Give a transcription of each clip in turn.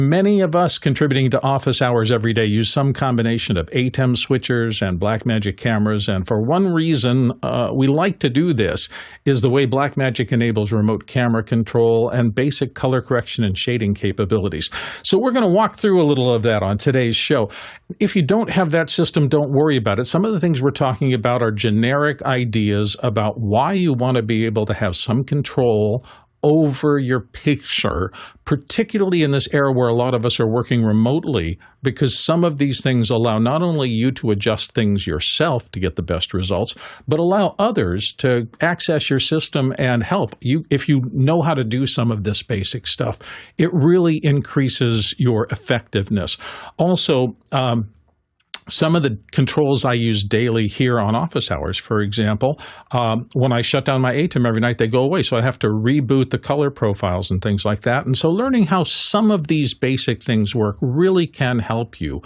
Many of us contributing to office hours every day use some combination of ATEM switchers and Blackmagic cameras, and for one reason we like to do this is the way Blackmagic enables remote camera control and basic color correction and shading capabilities. So we're going to walk through a little of that on today's show. If you don't have that system, don't worry about it. Some of the things we're talking about are generic ideas about why you want to be able to have some control over your picture, particularly in this era where a lot of us are working remotely, because some of these things allow not only you to adjust things yourself to get the best results, but allow others to access your system and help. If you know how to do some of this basic stuff, it really increases your effectiveness. Also, some of the controls I use daily here on office hours, for example, when I shut down my ATEM every night, they go away. So I have to reboot the color profiles and things like that. And so learning how some of these basic things work really can help you.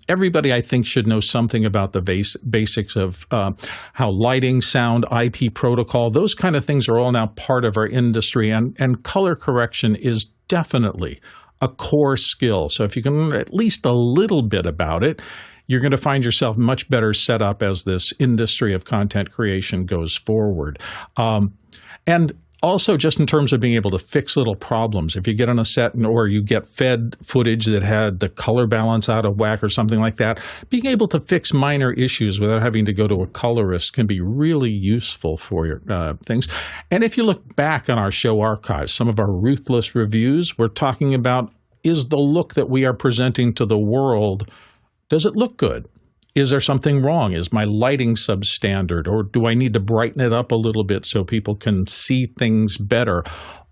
Everybody, I think, should know something about the basics of how lighting, sound, IP protocol, those kind of things are all now part of our industry. And color correction is definitely a core skill. So if you can learn at least a little bit about it, you're going to find yourself much better set up as this industry of content creation goes forward. And also just in terms of being able to fix little problems. If you get on a set or you get fed footage that had the color balance out of whack or something like that, being able to fix minor issues without having to go to a colorist can be really useful for your things. And if you look back on our show archives, some of our ruthless reviews, we're talking about, is the look that we are presenting to the world, does it look good? Is there something wrong? Is my lighting substandard? Or do I need to brighten it up a little bit so people can see things better?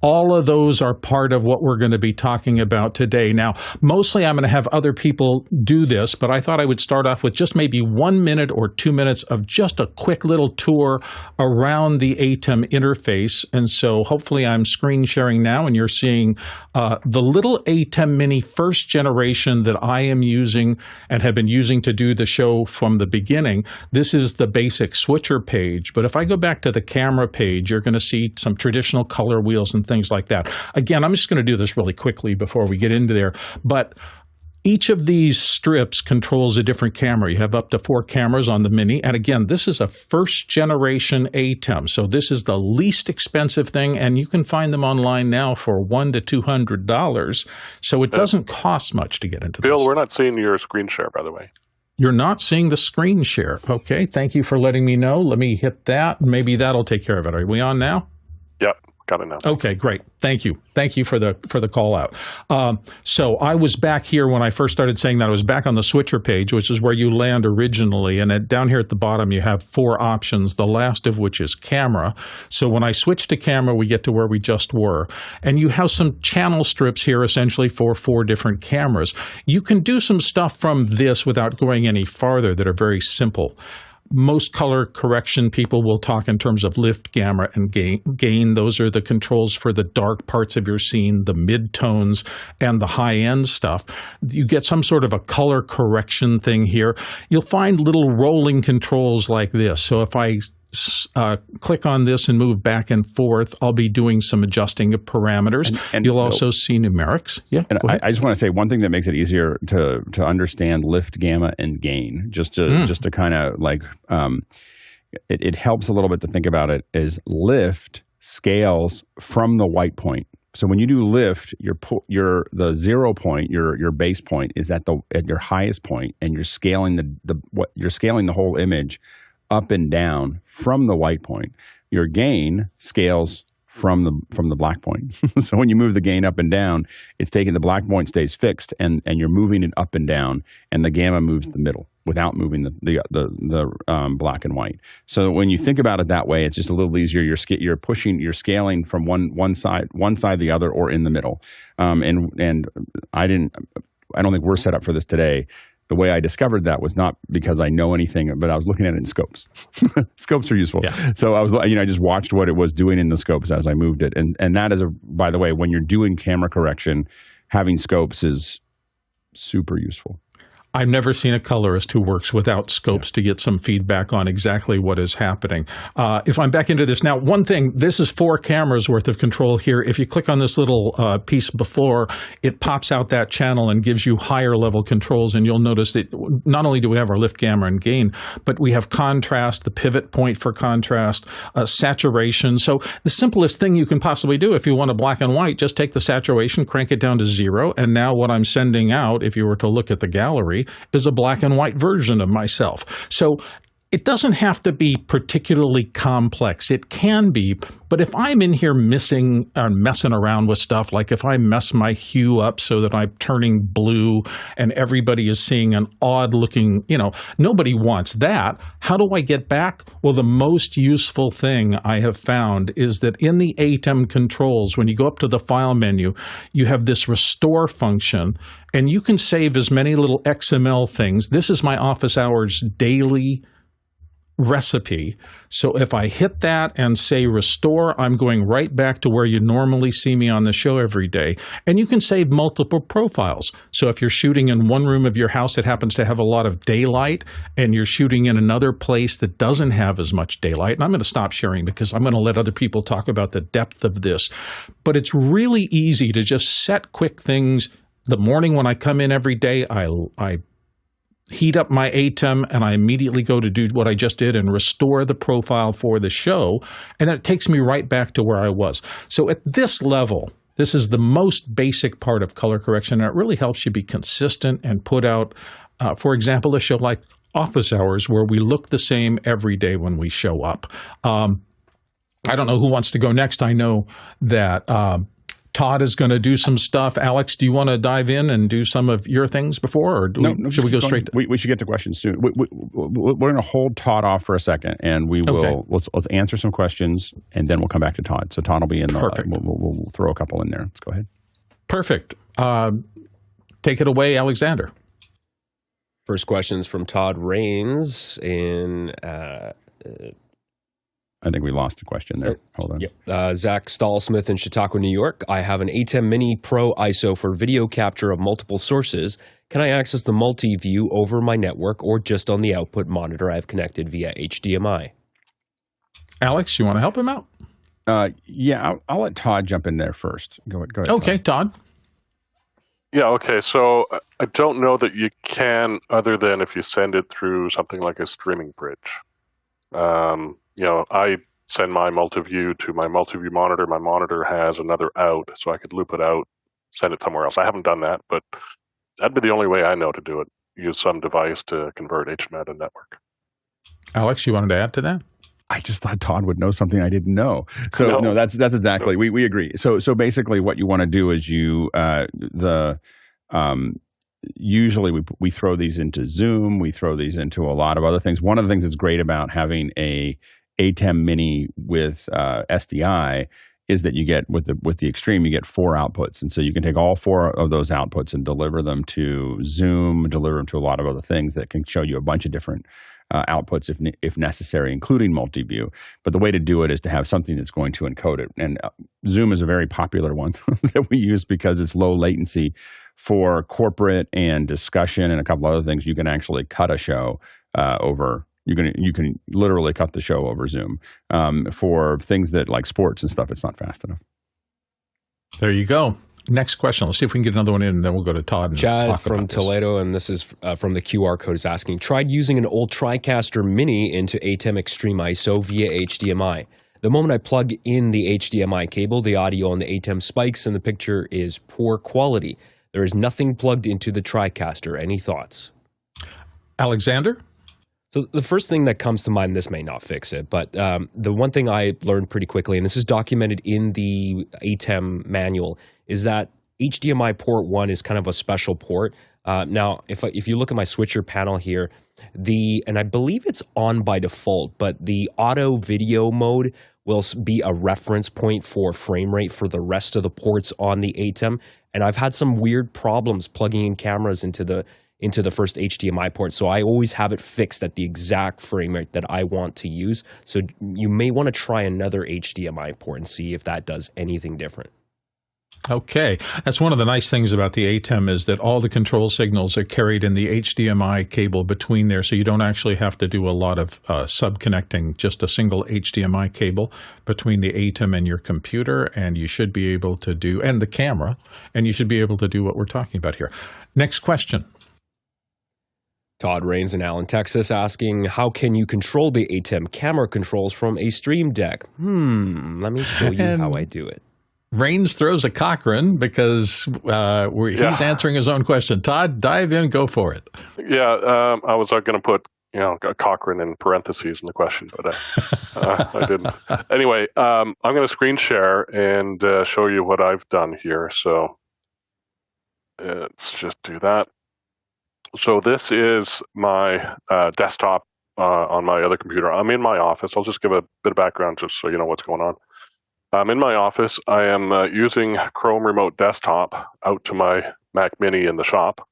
All of those are part of what we're going to be talking about today. Now, mostly I'm going to have other people do this, but I thought I would start off with just maybe 1 minute or 2 minutes of just a quick little tour around the ATEM interface. And so hopefully I'm screen sharing now and you're seeing the little ATEM Mini first generation that I am using and have been using to do the show from the beginning. This is the basic switcher page. But if I go back to the camera page, you're going to see some traditional color wheels and things like that. Again, I'm just going to do this really quickly before we get into there. But each of these strips controls a different camera. You have up to 4 cameras on the Mini. And again, this is a first generation ATEM. So this is the least expensive thing. And you can find them online now for $100 to $200. So it doesn't cost much to get into this. Bill, we're not seeing your screen share, by the way. You're not seeing the screen share. Okay, thank you for letting me know. Let me hit that. Maybe that'll take care of it. Are we on now? Yep. Got it now. Okay, great. Thank you. Thank you for the call out. So I was back here when I first started saying that. I was back on the switcher page, which is where you land originally. And down here at the bottom, you have 4 options, the last of which is camera. So when I switch to camera, we get to where we just were. And you have some channel strips here essentially for 4 different cameras. You can do some stuff from this without going any farther that are very simple. Most color correction people will talk in terms of lift, gamma, and gain. Those are the controls for the dark parts of your scene, the mid-tones, and the high-end stuff. You get some sort of a color correction thing here. You'll find little rolling controls like this. So if I click on this and move back and forth, I'll be doing some adjusting of parameters. And you'll also see numerics. Yeah. And I just want to say one thing that makes it easier to understand lift, gamma, and gain, just to kind of like, it helps a little bit to think about it, is lift scales from the white point. So when you do lift, the 0 point, your base point is at your highest point, and you're scaling the whole image up and down from the white point. Your gain scales from the black point. So when you move the gain up and down, it's taking the black point stays fixed, and you're moving it up and down, and the gamma moves the middle without moving the black and white. So when you think about it that way, it's just a little easier. You're scaling from one side to the other, or in the middle. And I don't think we're set up for this today. The way I discovered that was not because I know anything, but I was looking at it in scopes. Scopes are useful. Yeah. So I just watched what it was doing in the scopes as I moved it. And that is, by the way, when you're doing camera correction, having scopes is super useful. I've never seen a colorist who works without scopes to get some feedback on exactly what is happening. If I'm back into this now, one thing, this is 4 cameras worth of control here. If you click on this little piece before, it pops out that channel and gives you higher level controls. And you'll notice that not only do we have our lift, gamma, and gain, but we have contrast, the pivot point for contrast, saturation. So the simplest thing you can possibly do if you want a black and white, just take the saturation, crank it down to 0. And now what I'm sending out, if you were to look at the gallery, is a black and white version of myself. So it doesn't have to be particularly complex. It can be, but if I'm in here messing around with stuff, like if I mess my hue up so that I'm turning blue and everybody is seeing an odd looking, nobody wants that. How do I get back? Well, the most useful thing I have found is that in the ATEM controls, when you go up to the file menu, you have this restore function, and you can save as many little XML things. This is my office hours daily recipe. So if I hit that and say restore, I'm going right back to where you normally see me on the show every day. And you can save multiple profiles. So if you're shooting in one room of your house that happens to have a lot of daylight, and you're shooting in another place that doesn't have as much daylight, and I'm going to stop sharing because I'm going to let other people talk about the depth of this. But it's really easy to just set quick things. The morning when I come in every day, I heat up my ATEM and I immediately go to do what I just did and restore the profile for the show. And it takes me right back to where I was. So at this level, this is the most basic part of color correction. And it really helps you be consistent and put out, for example, a show like Office Hours, where we look the same every day when we show up. I don't know who wants to go next. I know that Todd is going to do some stuff. Alex, do you want to dive in and do some of your things before, or should we go straight? We should get to questions soon. We're going to hold Todd off for a second, and we will let's answer some questions, and then we'll come back to Todd. So Todd will be in the. Perfect. We'll throw a couple in there. Let's go ahead. Perfect. Take it away, Alexander. First question is from Todd Rains in. I think we lost the question there. Hold on. Yep. Zach Stallsmith in Chautauqua, New York. I have an ATEM Mini Pro ISO for video capture of multiple sources. Can I access the Multiview over my network or just on the output monitor I've connected via HDMI? Alex, you want to help him out? Yeah, I'll let Todd jump in there first. Go ahead. Okay, Todd. Yeah, okay. So I don't know that you can, other than if you send it through something like a streaming bridge. I send my Multiview to my Multiview monitor. My monitor has another out, so I could loop it out, send it somewhere else. I haven't done that, but that'd be the only way I know to do it. Use some device to convert HDMI to network. Alex, you wanted to add to that? I just thought Todd would know something I didn't know. So no, that's exactly. We agree. So basically, what you want to do is usually we throw these into Zoom. We throw these into a lot of other things. One of the things that's great about having a ATEM Mini with SDI is that you get with the Extreme, you get 4 outputs, and so you can take all 4 of those outputs and deliver them to Zoom, deliver them to a lot of other things that can show you a bunch of different outputs if necessary, including Multiview. But the way to do it is to have something that's going to encode it. And Zoom is a very popular one that we use because it's low latency for corporate and discussion and a couple other things. You can actually cut a show over. You can literally cut the show over Zoom. For things that like sports and stuff, it's not fast enough. There you go. Next question. Let's see if we can get another one in, and then we'll go to Todd. And Chad from Toledo, and this is from the QR code, is asking, tried using an old TriCaster Mini into ATEM Extreme ISO via HDMI. The moment I plug in the HDMI cable, the audio on the ATEM spikes and the picture is poor quality. There is nothing plugged into the TriCaster. Any thoughts? Alexander? So the first thing that comes to mind, this may not fix it, but the one thing I learned pretty quickly, and this is documented in the ATEM manual, is that HDMI port 1 is kind of a special port. Now, if you look at my switcher panel here, and I believe it's on by default, but the auto video mode will be a reference point for frame rate for the rest of the ports on the ATEM. And I've had some weird problems plugging in cameras into the first HDMI port. So I always have it fixed at the exact frame rate that I want to use. So you may want to try another HDMI port and see if that does anything different. Okay. That's one of the nice things about the ATEM is that all the control signals are carried in the HDMI cable between there, so you don't actually have to do a lot of sub-connecting, just a single HDMI cable between the ATEM and your computer, and you should be able to do, and the camera, and you should be able to do what we're talking about here. Next question. Todd Rains in Allen, Texas, asking, how can you control the ATEM camera controls from a Stream Deck? Let me show you how I do it. Rains throws a Cochrane because he's answering his own question. Todd, dive in, go for it. Yeah, I was going to put a Cochrane in parentheses in the question, but I didn't. Anyway, I'm going to screen share and show you what I've done here. So let's just do that. So this is my desktop on my other computer. I'm in my office. I'll just give a bit of background just so you know what's going on. I'm in my office. I am using Chrome Remote Desktop out to my Mac Mini in the shop.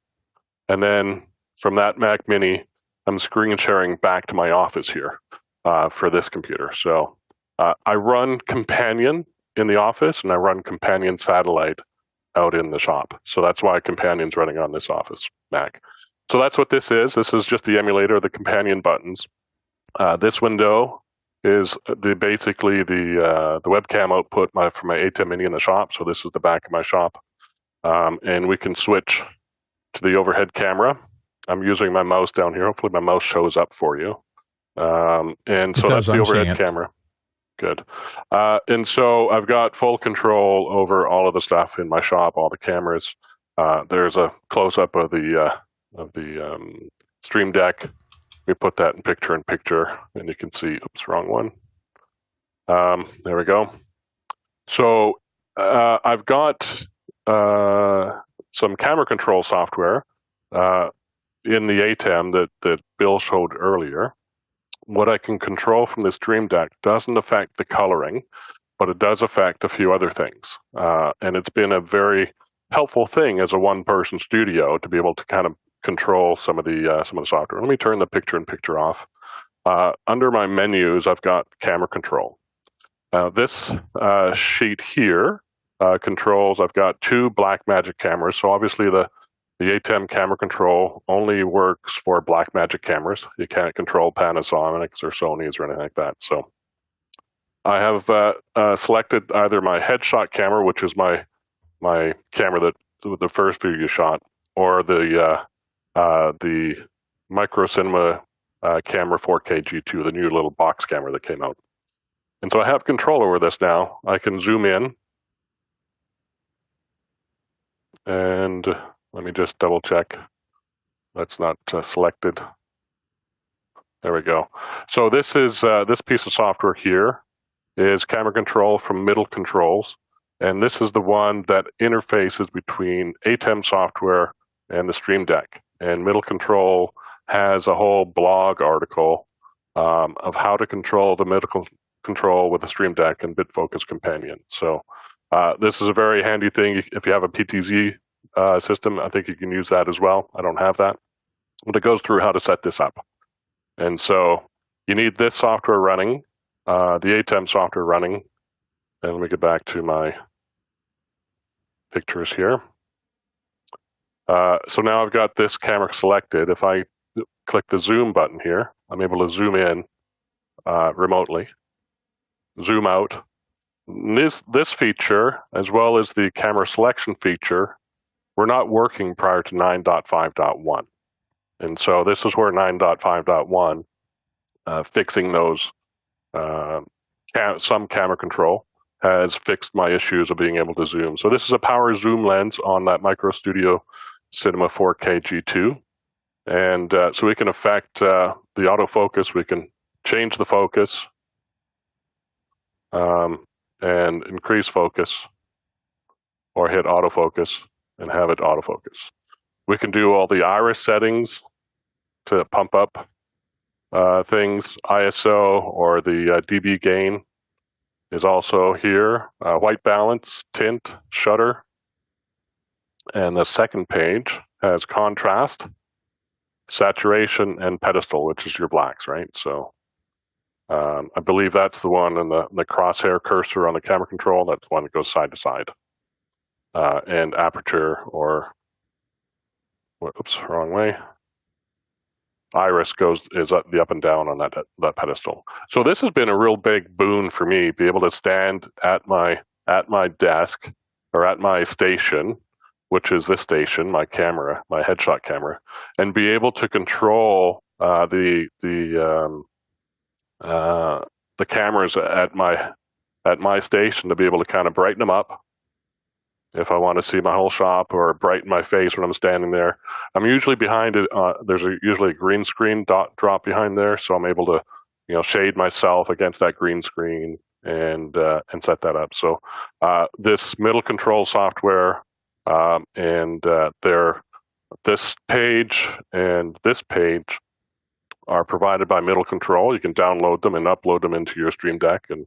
And then from that Mac Mini, I'm screen sharing back to my office here for this computer. So I run Companion in the office, and I run Companion Satellite out in the shop. So that's why Companion's running on this office Mac. So that's what this is. This is just the emulator of the Companion buttons. This window is basically the webcam output from my ATEM Mini in the shop. So this is the back of my shop. And we can switch to the overhead camera. I'm using my mouse down here. Hopefully my mouse shows up for you. And so that's the overhead camera. Good. And so I've got full control over all of the stuff in my shop, all the cameras. There's a close-up of the Stream Deck. We put that in picture, and you can see, oops, wrong one. There we go. So I've got some camera control software in the ATEM that Bill showed earlier. What I can control from this Stream Deck doesn't affect the coloring, but it does affect a few other things. And it's been a very helpful thing as a one-person studio to be able to kind of control some of the software. Let me turn the picture-in-picture off. Under my menus, I've got camera control. This sheet here controls. I've got two Blackmagic cameras. So obviously the ATEM camera control only works for Blackmagic cameras. You can't control Panasonics or Sony's or anything like that. So I have selected either my headshot camera, which is my camera the first video shot, or the Micro Cinema camera 4K G2, the new little box camera that came out. And so I have control over this now. I can zoom in. And let me just double check. That's not selected. There we go. So this is this piece of software here is camera control from Middle Controls. And this is the one that interfaces between ATEM software and the Stream Deck. And Middle Control has a whole blog article of how to control the middle control with the Stream Deck and BitFocus Companion. So this is a very handy thing. If you have a PTZ system, I think you can use that as well. I don't have that. But it goes through how to set this up. And so you need this software running, the ATEM software running. And let me get back to my pictures here. So now I've got this camera selected. If I click the zoom button here, I'm able to zoom in remotely, zoom out. This feature, as well as the camera selection feature, were not working prior to 9.5.1. And so this is where 9.5.1, fixing those, some camera control, has fixed my issues of being able to zoom. So this is a power zoom lens on that Micro Studio Cinema 4K G2. And so we can affect the autofocus. We can change the focus and increase focus, or hit autofocus and have it autofocus. We can do all the iris settings to pump up things. ISO or the dB gain is also here. White balance, tint, shutter. And the second page has contrast, saturation, and pedestal, which is your blacks, right? So I believe that's the one in the crosshair cursor on the camera control. That's the one that goes side to side. and aperture, or oops, wrong way. Iris is the up and down on that pedestal. So this has been a real big boon for me, be able to stand at my desk or at my station, which is this station, my camera, my headshot camera, and be able to control the cameras at my station, to be able to kind of brighten them up if I want to see my whole shop, or brighten my face when I'm standing there. I'm usually behind it. There's usually a green screen drop behind there, so I'm able to, shade myself against that green screen and set that up. So this middle control software this page and this page are provided by Middle Control. You can download them and upload them into your Stream Deck and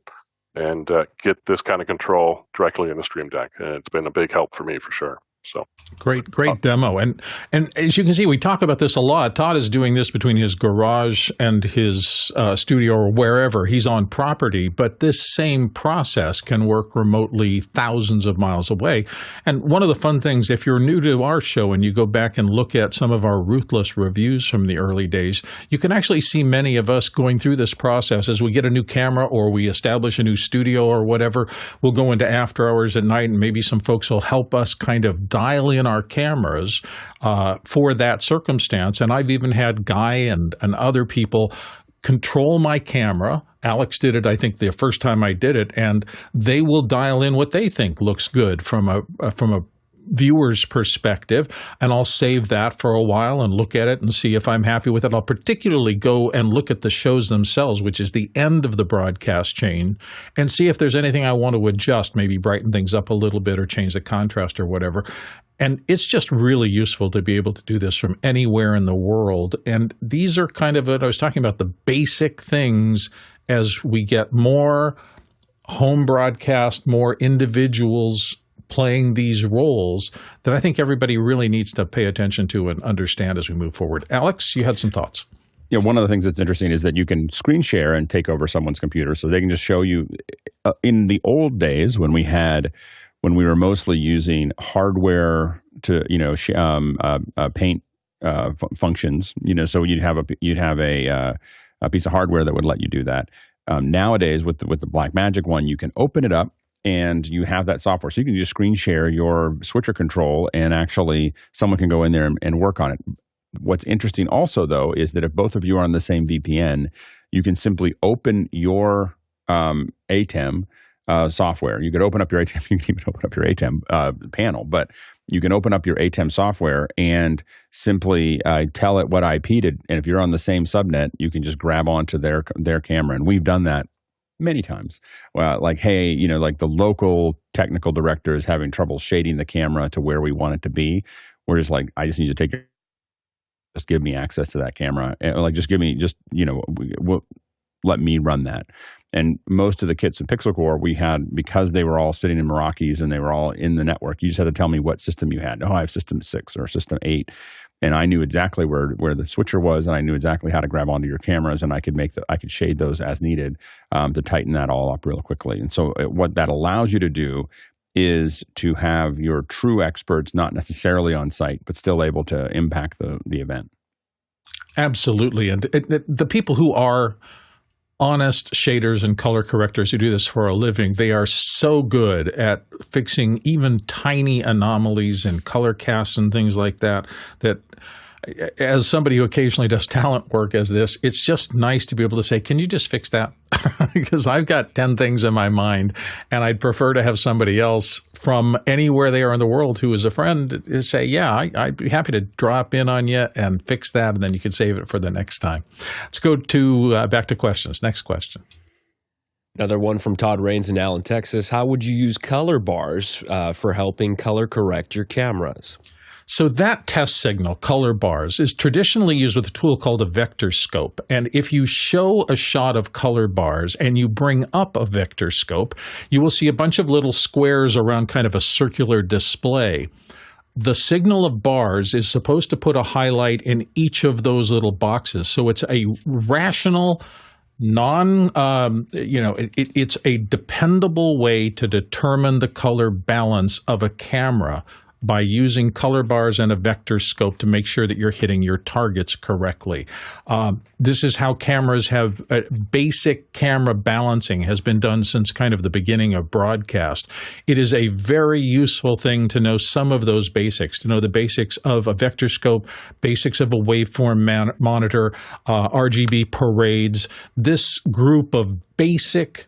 get this kind of control directly in the Stream Deck. And it's been a big help for me for sure. So great demo. And as you can see, we talk about this a lot. Todd is doing this between his garage and his studio, or wherever he's on property. But this same process can work remotely thousands of miles away. And one of the fun things, if you're new to our show and you go back and look at some of our Ruthless reviews from the early days, you can actually see many of us going through this process. As we get a new camera or we establish a new studio or whatever, we'll go into after hours at night, and maybe some folks will help us kind of dial in our cameras for that circumstance. And I've even had Guy and other people control my camera. Alex did it, I think, the first time I did it, and they will dial in what they think looks good from a viewer's perspective, and I'll save that for a while and look at it and see if I'm happy with it. I'll particularly go and look at the shows themselves, which is the end of the broadcast chain, and see if there's anything I want to adjust, maybe brighten things up a little bit or change the contrast or whatever. And it's just really useful to be able to do this from anywhere in the world. And these are kind of what I was talking about, the basic things as we get more home broadcast, more individuals playing these roles, that I think everybody really needs to pay attention to and understand as we move forward. Alex, you had some thoughts. One of the things that's interesting is that you can screen share and take over someone's computer, so they can just show you. In the old days, when we were mostly using hardware to paint functions, so you'd have a piece of hardware that would let you do that. Nowadays, with the Blackmagic one, you can open it up, and you have that software. So you can just screen share your switcher control, and actually someone can go in there and work on it. What's interesting also, though, is that if both of you are on the same VPN, you can simply open your ATEM software. You could open up your ATEM. You can even open up your ATEM panel, but you can open up your ATEM software and simply tell it what IP to. And if you're on the same subnet, you can just grab onto their camera. And we've done that many times. Like, hey, like the local technical director is having trouble shading the camera to where we want it to be. We're just like, I just need to just give me access to that camera. And let me run that. And most of the kits in PixelCore we had, because they were all sitting in Meraki's and they were all in the network, you just had to tell me what system you had. Oh, I have system 6 or system 8. And I knew exactly where the switcher was, and I knew exactly how to grab onto your cameras, and I could shade those as needed to tighten that all up real quickly. And so what that allows you to do is to have your true experts not necessarily on site, but still able to impact the event. Absolutely. And the people who are honest shaders and color correctors who do this for a living, they are so good at fixing even tiny anomalies in color casts and things like that, that as somebody who occasionally does talent work as this, it's just nice to be able to say, can you just fix that? Because I've got 10 things in my mind, and I'd prefer to have somebody else from anywhere they are in the world who is a friend say, yeah, I'd be happy to drop in on you and fix that, and then you can save it for the next time. Let's go to back to questions. Next question. Another one from Todd Rains in Allen, Texas. How would you use color bars for helping color correct your cameras? So that test signal, color bars, is traditionally used with a tool called a vector scope. And if you show a shot of color bars and you bring up a vector scope, you will see a bunch of little squares around kind of a circular display. The signal of bars is supposed to put a highlight in each of those little boxes. So it's a rational it's a dependable way to determine the color balance of a camera by using color bars and a vector scope to make sure that you're hitting your targets correctly. This is how cameras have basic camera balancing has been done since kind of the beginning of broadcast. It is a very useful thing to know some of those basics, to know the basics of a vector scope, basics of a waveform monitor, RGB parades. This group of basic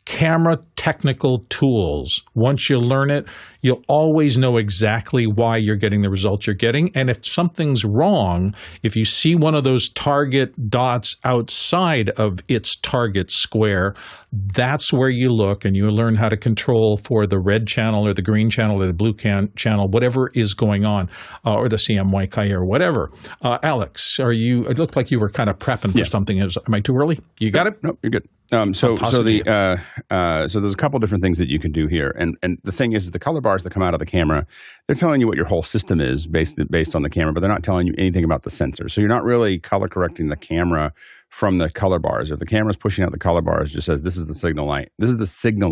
camera technical tools. Once you learn it, you'll always know exactly why you're getting the results you're getting. And if something's wrong, if you see one of those target dots outside of its target square, that's where you look and you learn how to control for the red channel or the green channel or the blue channel, whatever is going on, or the CMYK or whatever. Alex, it looked like you were kind of prepping for something. Am I too early? You got it? No, you're good. So there's a couple different things that you can do here, and the thing is, the color bars that come out of the camera, they're telling you what your whole system is based on the camera, but they're not telling you anything about the sensor. So you're not really color correcting the camera from the color bars. If the camera's pushing out the color bars, it just says this is the signal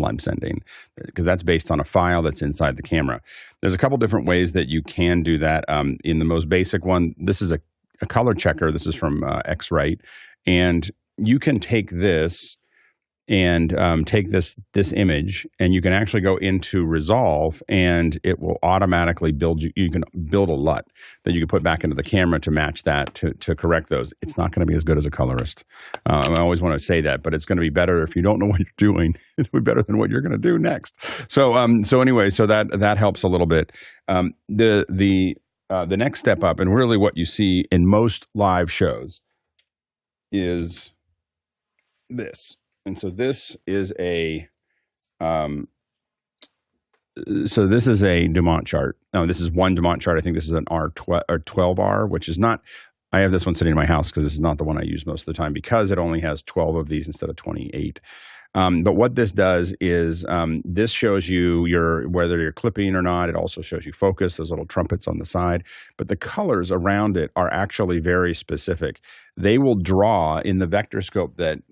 I'm sending, because that's based on a file that's inside the camera. There's a couple different ways that you can do that. In the most basic one, this is a color checker. This is from X-Rite, and you can take this and take this image, and you can actually go into Resolve, and it will automatically you can build a LUT that you can put back into the camera to match that, to correct those. It's not going to be as good as a colorist. I always want to say that, but it's going to be better if you don't know what you're doing. It'll be better than what you're going to do next. So anyway, that helps a little bit. The next step up, and really what you see in most live shows, is this. And so this is a Dumont chart. Now, this is one Dumont chart. I think this is an R12R, which is not. I have this one sitting in my house because this is not the one I use most of the time, because it only has 12 of these instead of 28. But what this does is this shows you whether you're clipping or not. It also shows you focus, those little trumpets on the side. But the colors around it are actually very specific. They will draw in the vector scope that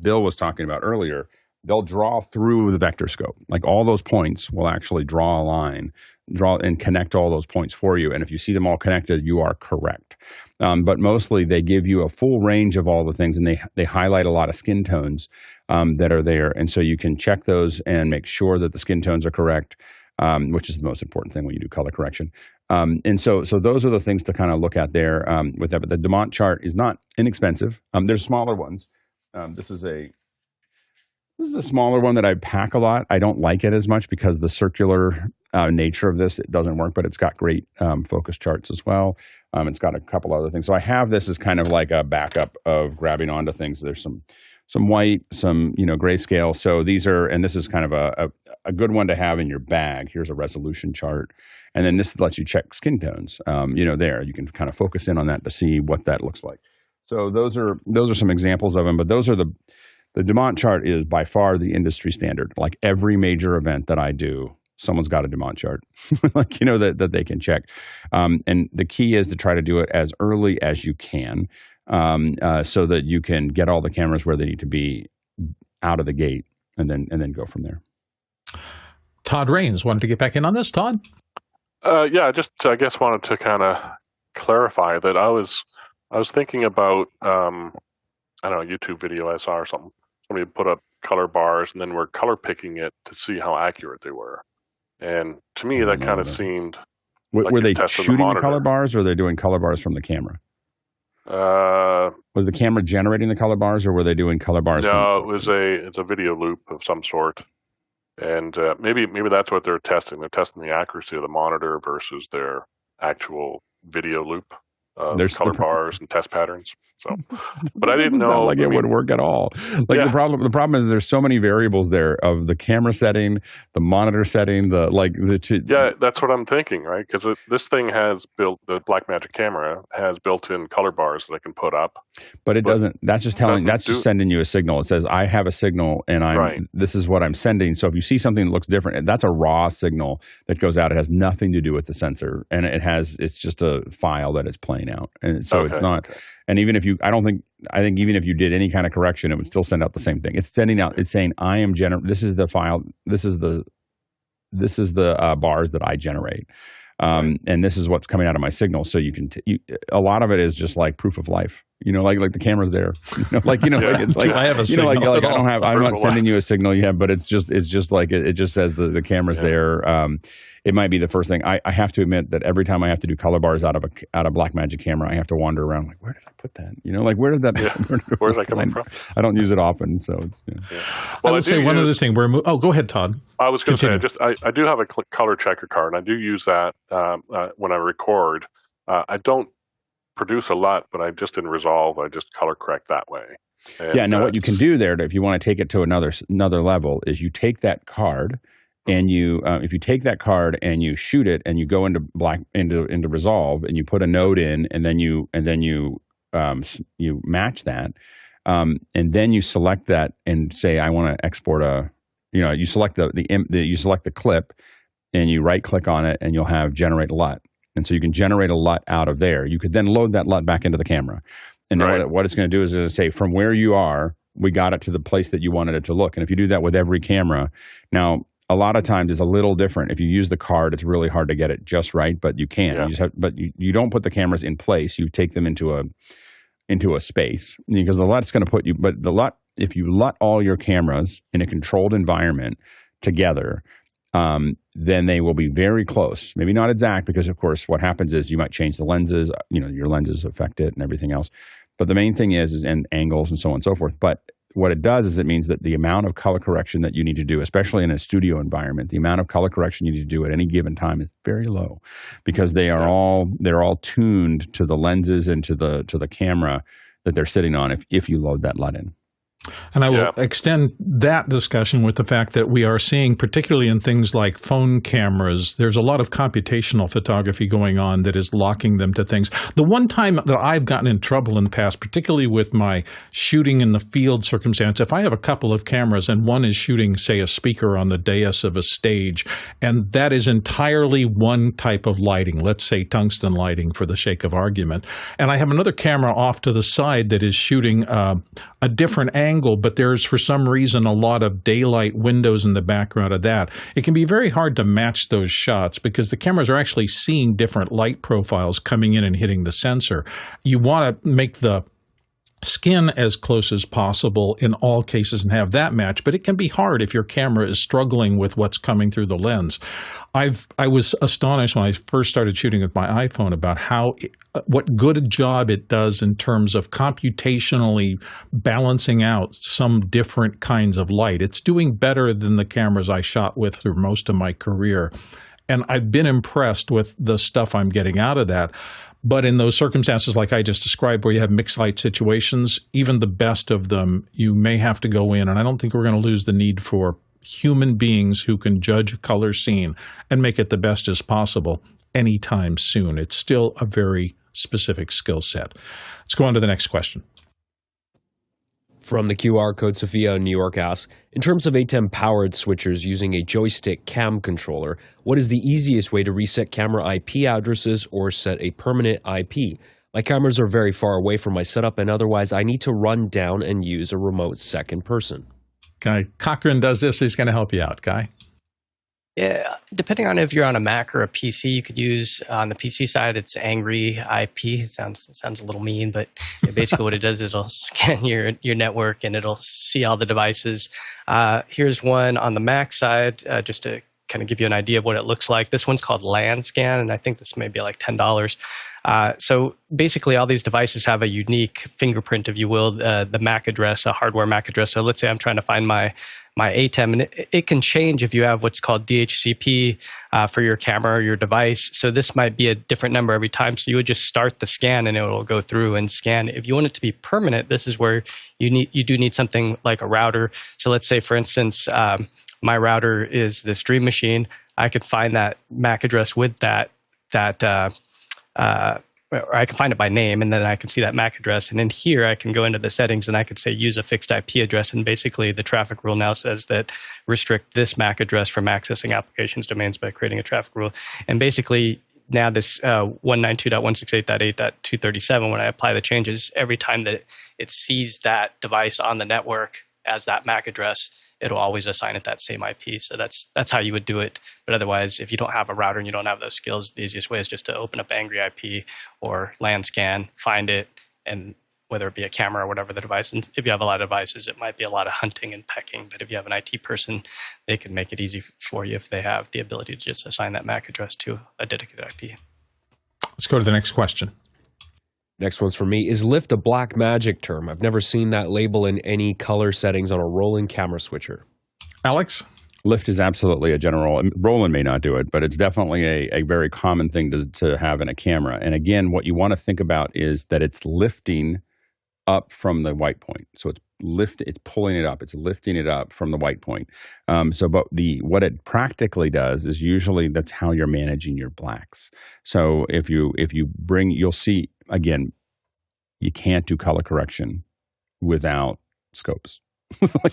Bill was talking about earlier. They'll draw through the vector scope. Like, all those points will actually draw a line, and connect all those points for you. And if you see them all connected, you are correct. But mostly they give you a full range of all the things, and they highlight a lot of skin tones that are there. And so you can check those and make sure that the skin tones are correct, which is the most important thing when you do color correction. And so those are the things to kind of look at there with that. But the Dumont chart is not inexpensive. There's smaller ones. This is a smaller one that I pack a lot. I don't like it as much because the circular nature of this, it doesn't work, but it's got great focus charts as well. It's got a couple other things. So I have this as kind of like a backup of grabbing onto things. There's some white, some grayscale. So these are, and this is kind of a good one to have in your bag. Here's a resolution chart, and then this lets you check skin tones. There you can kind of focus in on that to see what that looks like. So those are some examples of them, but those are the Dumont chart is by far the industry standard. Like, every major event that I do, someone's got a Dumont chart, that they can check. And the key is to try to do it as early as you can, so that you can get all the cameras where they need to be out of the gate, and then go from there. Todd Rains wanted to get back in on this. Todd? Yeah, I guess wanted to kind of clarify that I was thinking about, I don't know, a YouTube video I saw or something. Somebody put up color bars, and then we're color picking it to see how accurate they were. And to me, that kind of seemed like were they shooting the color bars, or were they doing color bars from the camera? Was the camera generating the color bars, or were they doing color bars? No, it's a video loop of some sort. And maybe that's what they're testing. They're testing the accuracy of the monitor versus their actual video loop. There's color bars and test patterns. So, but I didn't know. Sound like it would work at all. The problem is there's so many variables there of the camera setting, the monitor setting, Yeah, that's what I'm thinking, right? Because this thing the Blackmagic camera has built-in color bars that I can put up. But it doesn't. That's just just sending you a signal. It says I have a signal, and this is what I'm sending. So if you see something that looks different, that's a raw signal that goes out. It has nothing to do with the sensor, and it's just a file that it's playing sending out. And so Okay, it's not, okay. and even if you, I think even if you did any kind of correction, it would still send out the same thing. It's sending out, it's saying, this is the file, this is the bars that I generate. And this is what's coming out of my signal. So you can, a lot of it is just like proof of life, like the camera's there, like it's like, I have a signal like I don't have, I'm not Virtual sending you a signal yet, but it's just like, it just says the camera's there. It might be the first thing. I have to admit that every time I have to do color bars out of Blackmagic camera, I have to wander around like, where did I put that? Like where did that? Where's that coming from? I don't use it often, so it's. Well, I would say one other thing. Go ahead, Todd. I was going to say, Continue. I do have a color checker card, and I do use that when I record. I don't produce a lot, but I just in Resolve, I just color correct that way. And, now what you can do there, if you want to take it to another level, is you take that card, and you if you take that card and you shoot it, and you go into Resolve, and you put a node in, and then you match that, and then you select that and say, I want to export you select you select the clip, and you right click on it, and you'll have generate LUT. And so you can generate a LUT out of there. You could then load that LUT back into the camera. And what it's going to do is it'll say, from where you are, we got it to the place that you wanted it to look. And if you do that with every camera, now a lot of times it's a little different. If you use the card, it's really hard to get it just right, but you can. Yeah. You don't put the cameras in place. You take them into a space, because the LUT's going to put you. But the LUT, if you LUT all your cameras in a controlled environment together, then they will be very close. Maybe not exact, because of course what happens is you might change the lenses. Your lenses affect it and everything else. But the main thing is and angles and so on and so forth. But what it does is it means that the amount of color correction that you need to do, especially in a studio environment, the amount of color correction you need to do at any given time is very low, because they're all tuned to the lenses and to the camera that they're sitting on if you load that LUT in. And I will extend that discussion with the fact that we are seeing, particularly in things like phone cameras, there's a lot of computational photography going on that is locking them to things. The one time that I've gotten in trouble in the past, particularly with my shooting in the field circumstance, if I have a couple of cameras and one is shooting, say, a speaker on the dais of a stage, and that is entirely one type of lighting, let's say tungsten lighting for the sake of argument, and I have another camera off to the side that is shooting a different angle, but there's for some reason a lot of daylight windows in the background of that. It can be very hard to match those shots because the cameras are actually seeing different light profiles coming in and hitting the sensor. You want to make the skin as close as possible in all cases and have that match, but it can be hard if your camera is struggling with what's coming through the lens. I was astonished when I first started shooting with my iPhone about what good job it does in terms of computationally balancing out some different kinds of light. It's doing better than the cameras I shot with through most of my career. And I've been impressed with the stuff I'm getting out of that. But in those circumstances like I just described, where you have mixed light situations, even the best of them, you may have to go in. And I don't think we're going to lose the need for human beings who can judge a color scene and make it the best as possible anytime soon. It's still a very specific skill set. Let's go on to the next question. From the QR code, Sophia in New York asks, in terms of ATEM-powered switchers using a joystick cam controller, what is the easiest way to reset camera IP addresses or set a permanent IP? My cameras are very far away from my setup, and otherwise I need to run down and use a remote second person. Guy Cochran does this. He's going to help you out, Guy. Yeah, depending on if you're on a Mac or a PC, you could use on the PC side. It's Angry IP. It sounds a little mean, but basically what it does is it'll scan your network and it'll see all the devices. Here's one on the Mac side, just to kind of give you an idea of what it looks like. This one's called LAN Scan, and I think this may be like $10. So basically, all these devices have a unique fingerprint, if you will, the MAC address, a hardware MAC address. So let's say I'm trying to find my ATEM, and it can change if you have what's called DHCP for your camera or your device. So this might be a different number every time. So you would just start the scan, and it will go through and scan. If you want it to be permanent, this is where you do need something like a router. So let's say, for instance, my router is this Dream Machine. I could find that MAC address with or I can find it by name, and then I can see that MAC address. And in here, I can go into the settings, and I could say use a fixed IP address. And basically, the traffic rule now says that restrict this MAC address from accessing applications domains by creating a traffic rule. And basically, now this 192.168.8.237, when I apply the changes, every time that it sees that device on the network as that MAC address, it'll always assign it that same IP. So that's how you would do it. But otherwise, if you don't have a router and you don't have those skills, the easiest way is just to open up Angry IP or LAN scan, find it, and whether it be a camera or whatever the device. And if you have a lot of devices, it might be a lot of hunting and pecking. But if you have an IT person, they can make it easy for you if they have the ability to just assign that MAC address to a dedicated IP. Let's go to the next question. Next one's for me. Is lift a black magic term? I've never seen that label in any color settings on a rolling camera switcher. Alex? Lift is absolutely a general. Roland may not do it, but it's definitely a very common thing to have in a camera. And again, what you want to think about is that it's lifting up from the white point. So it's pulling it up. It's lifting it up from the white point. But what it practically does is usually that's how you're managing your blacks. So if you bring, you'll see again, you can't do color correction without scopes.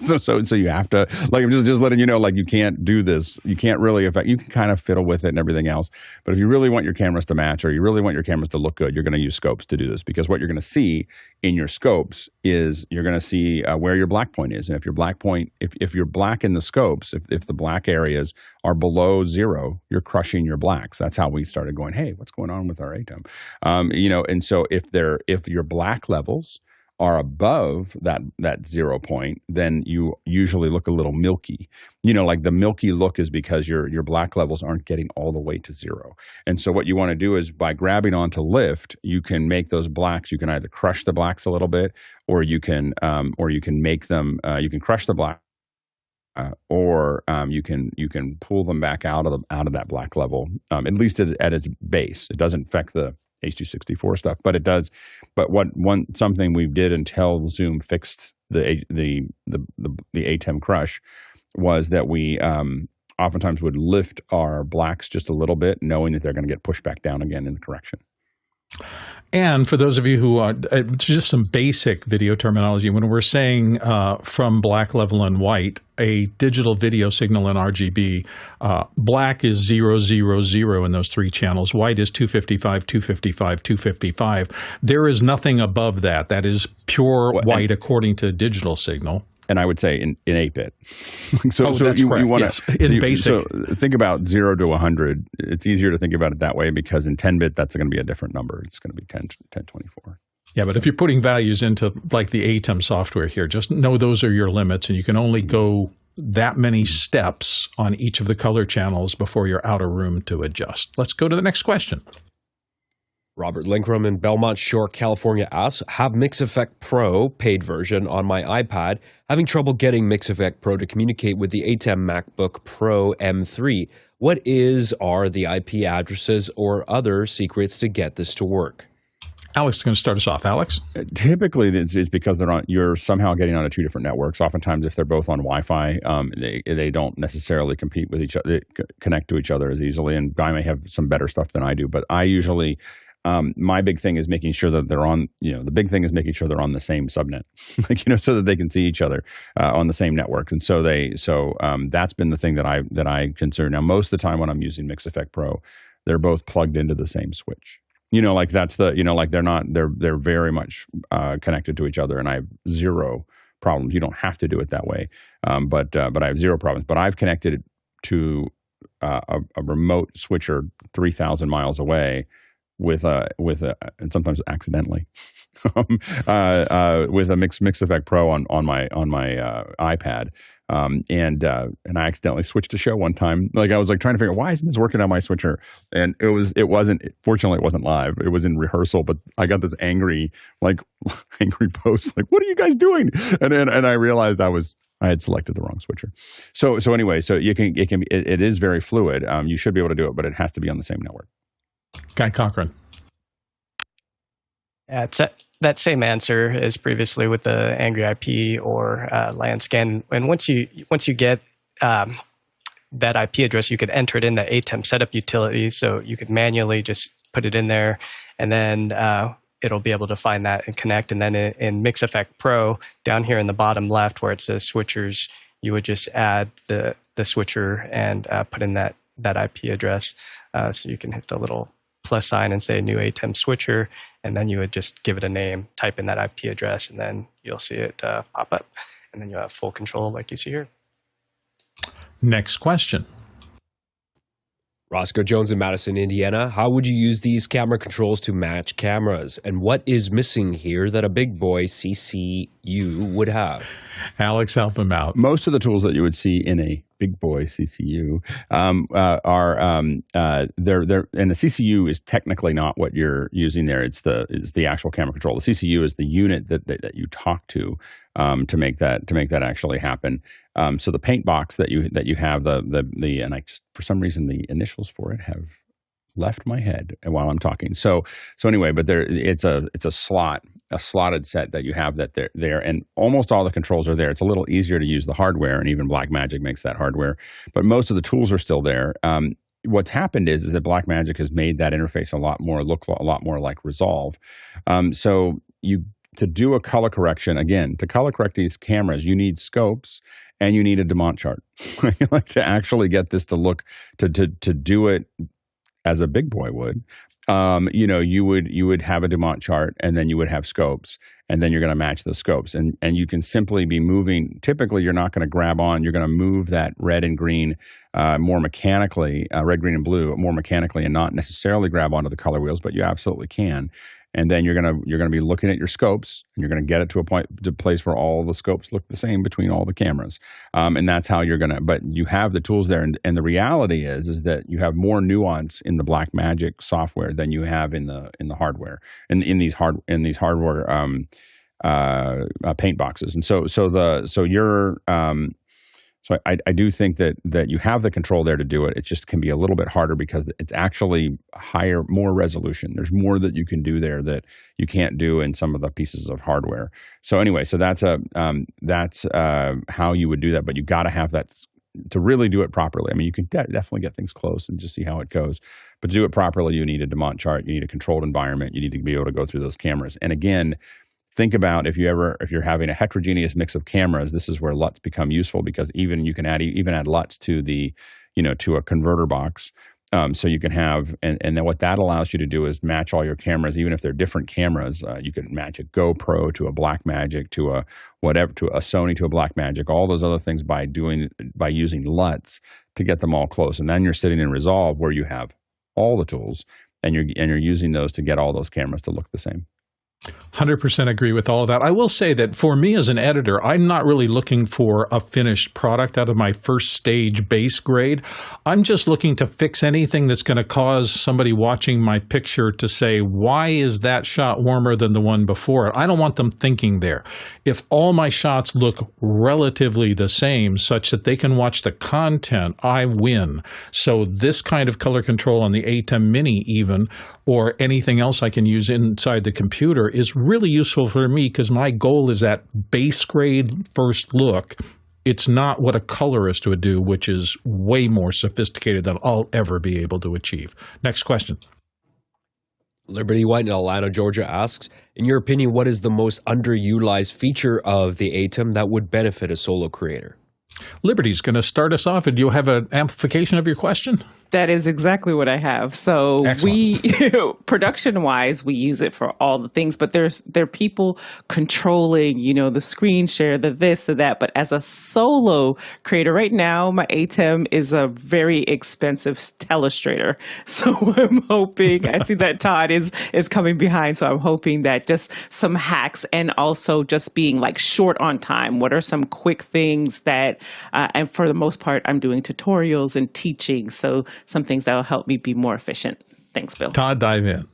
So you have to, like, I'm just letting you know, like, you can't do this. You can't really affect, you can kind of fiddle with it and everything else. But if you really want your cameras to match, or you really want your cameras to look good, you're going to use scopes to do this, because what you're going to see in your scopes is you're going to see where your black point is. And if your black point, if you're black in the scopes, if the black areas are below 0, you're crushing your blacks. That's how we started going, hey, what's going on with our ATEM? And so if your black levels are above that 0 point, then you usually look a little milky. Like the milky look is because your black levels aren't getting all the way to 0. And so what you want to do is, by grabbing onto lift, you can make those blacks. You can either crush the blacks a little bit, or you can make them. You can crush the black, or you can pull them back out of that black level. At least at its base, it doesn't affect the H.264 stuff, but it does. But something we did until Zoom fixed the ATEM crush was that we oftentimes would lift our blacks just a little bit, knowing that they're going to get pushed back down again in the correction. And for those of you who are, just some basic video terminology, when we're saying from black, level, and white, a digital video signal in RGB, black is 0, 0, 0 in those 3 channels. White is 255, 255, 255. There is nothing above that. That is pure white according to digital signal. And I would say in 8-bit. That's correct. You want in basic. So think about 0 to 100. It's easier to think about it that way, because in 10-bit, that's going to be a different number. It's going to be 1024. Yeah, but if you're putting values into like the ATEM software here, just know those are your limits, and you can only go that many steps on each of the color channels before you're out of room to adjust. Let's go to the next question. Robert Linkram in Belmont Shore, California asks, have MixEffect Pro paid version on my iPad, having trouble getting MixEffect Pro to communicate with the ATEM MacBook Pro M3. What are the IP addresses or other secrets to get this to work? Alex is going to start us off. Alex? Typically, it's because you're somehow getting onto 2 different networks. Oftentimes, if they're both on Wi-Fi, they don't necessarily compete with each other, they connect to each other as easily. And Guy may have some better stuff than I do, but I usually... my big thing is making sure that they're on, the big thing is making sure they're on the same subnet, so that they can see each other on the same network. And so that's been the thing that I consider. Now, most of the time when I'm using MixEffect Pro, they're both plugged into the same switch. That's they're very much connected to each other, and I have 0 problems. You don't have to do it that way. But I have 0 problems. But I've connected it to a remote switcher 3,000 miles away, with and sometimes accidentally, with a MixEffect Pro on my iPad, and I accidentally switched a show one time. Like, I was like trying to figure out, why isn't this working on my switcher? And fortunately it wasn't live. It was in rehearsal, but I got this angry post, like, what are you guys doing? And I realized I had selected the wrong switcher. So anyway, it is very fluid. You should be able to do it, but it has to be on the same network. Guy Cochran. Yeah, it's that same answer as previously with the Angry IP or LAN scan. And once you get that IP address, you could enter it in the ATEM setup utility. So you could manually just put it in there, and then it'll be able to find that and connect. And then in MixEffect Pro, down here in the bottom left where it says switchers, you would just add the switcher and put in that IP address. So you can hit the little plus sign and say new ATEM switcher, and then you would just give it a name, type in that IP address, and then you'll see it pop up. And then you'll have full control like you see here. Next question. Roscoe Jones in Madison, Indiana. How would you use these camera controls to match cameras? And what is missing here that a big boy CCU would have? Alex, help him out. Most of the tools that you would see in a big boy CCU are and the CCU is technically not what you're using there. It's the actual camera control. The CCU is the unit that you talk to make that actually happen. So the paint box that you have and I just, for some reason, the initials for it have left my head while I'm talking. So anyway, but it's a slotted set that you have that there, and almost all the controls are there. It's a little easier to use the hardware, and even Blackmagic makes that hardware, but most of the tools are still there. What's happened is that Blackmagic has made that interface look a lot more like Resolve. To do a color correction, again, to color correct these cameras, you need scopes and you need a Demont chart. Like to actually get this to look, to do it as a big boy would, you would have a Demont chart, and then you would have scopes, and then you're going to match those scopes, and you can simply be moving. Typically, you're not going to grab on. You're going to move that red and green more mechanically, red, green, and blue more mechanically, and not necessarily grab onto the color wheels, but you absolutely can. And then you're gonna be looking at your scopes, and you're gonna get it to a place where all the scopes look the same between all the cameras, and that's how you're gonna. But you have the tools there, and the reality is that you have more nuance in the Blackmagic software than you have in the hardware, in these hardware paint boxes. And so I do think that you have the control there to do it. It just can be a little bit harder because it's actually more resolution. There's more that you can do there that you can't do in some of the pieces of hardware. So anyway, that's how you would do that. But you got to have that to really do it properly. I mean, you can definitely get things close and just see how it goes. But to do it properly, you need a Demont chart. You need a controlled environment. You need to be able to go through those cameras. And again, think about if you're having a heterogeneous mix of cameras, this is where LUTs become useful, because you can add LUTs to to a converter box. So you can have, and then what that allows you to do is match all your cameras, even if they're different cameras. You can match a GoPro to a Blackmagic to a Sony to a Blackmagic, all those other things by using LUTs to get them all close. And then you're sitting in Resolve where you have all the tools, and you're using those to get all those cameras to look the same. 100% agree with all of that. I will say that for me as an editor, I'm not really looking for a finished product out of my first stage base grade. I'm just looking to fix anything that's going to cause somebody watching my picture to say, why is that shot warmer than the one before it? I don't want them thinking there. If all my shots look relatively the same such that they can watch the content, I win. So this kind of color control on the ATEM Mini even, or anything else I can use inside the computer, is really useful for me because my goal is that base grade first look. It's not what a colorist would do, which is way more sophisticated than I'll ever be able to achieve. Next question. Liberty White in Atlanta, Georgia asks, in your opinion, what is the most underutilized feature of the ATEM that would benefit a solo creator? Liberty's going to start us off. And do you have an amplification of your question? That is exactly what I have. So Excellent. Production-wise, we use it for all the things, but there are people controlling, the screen share, the this, the that. But as a solo creator, right now, my ATEM is a very expensive telestrator. So I'm hoping, I see that Todd is coming behind. So I'm hoping that just some hacks, and also just being like short on time. What are some quick things that, and for the most part, I'm doing tutorials and teaching. So some things that will help me be more efficient. Thanks, Bill. Todd, dive in.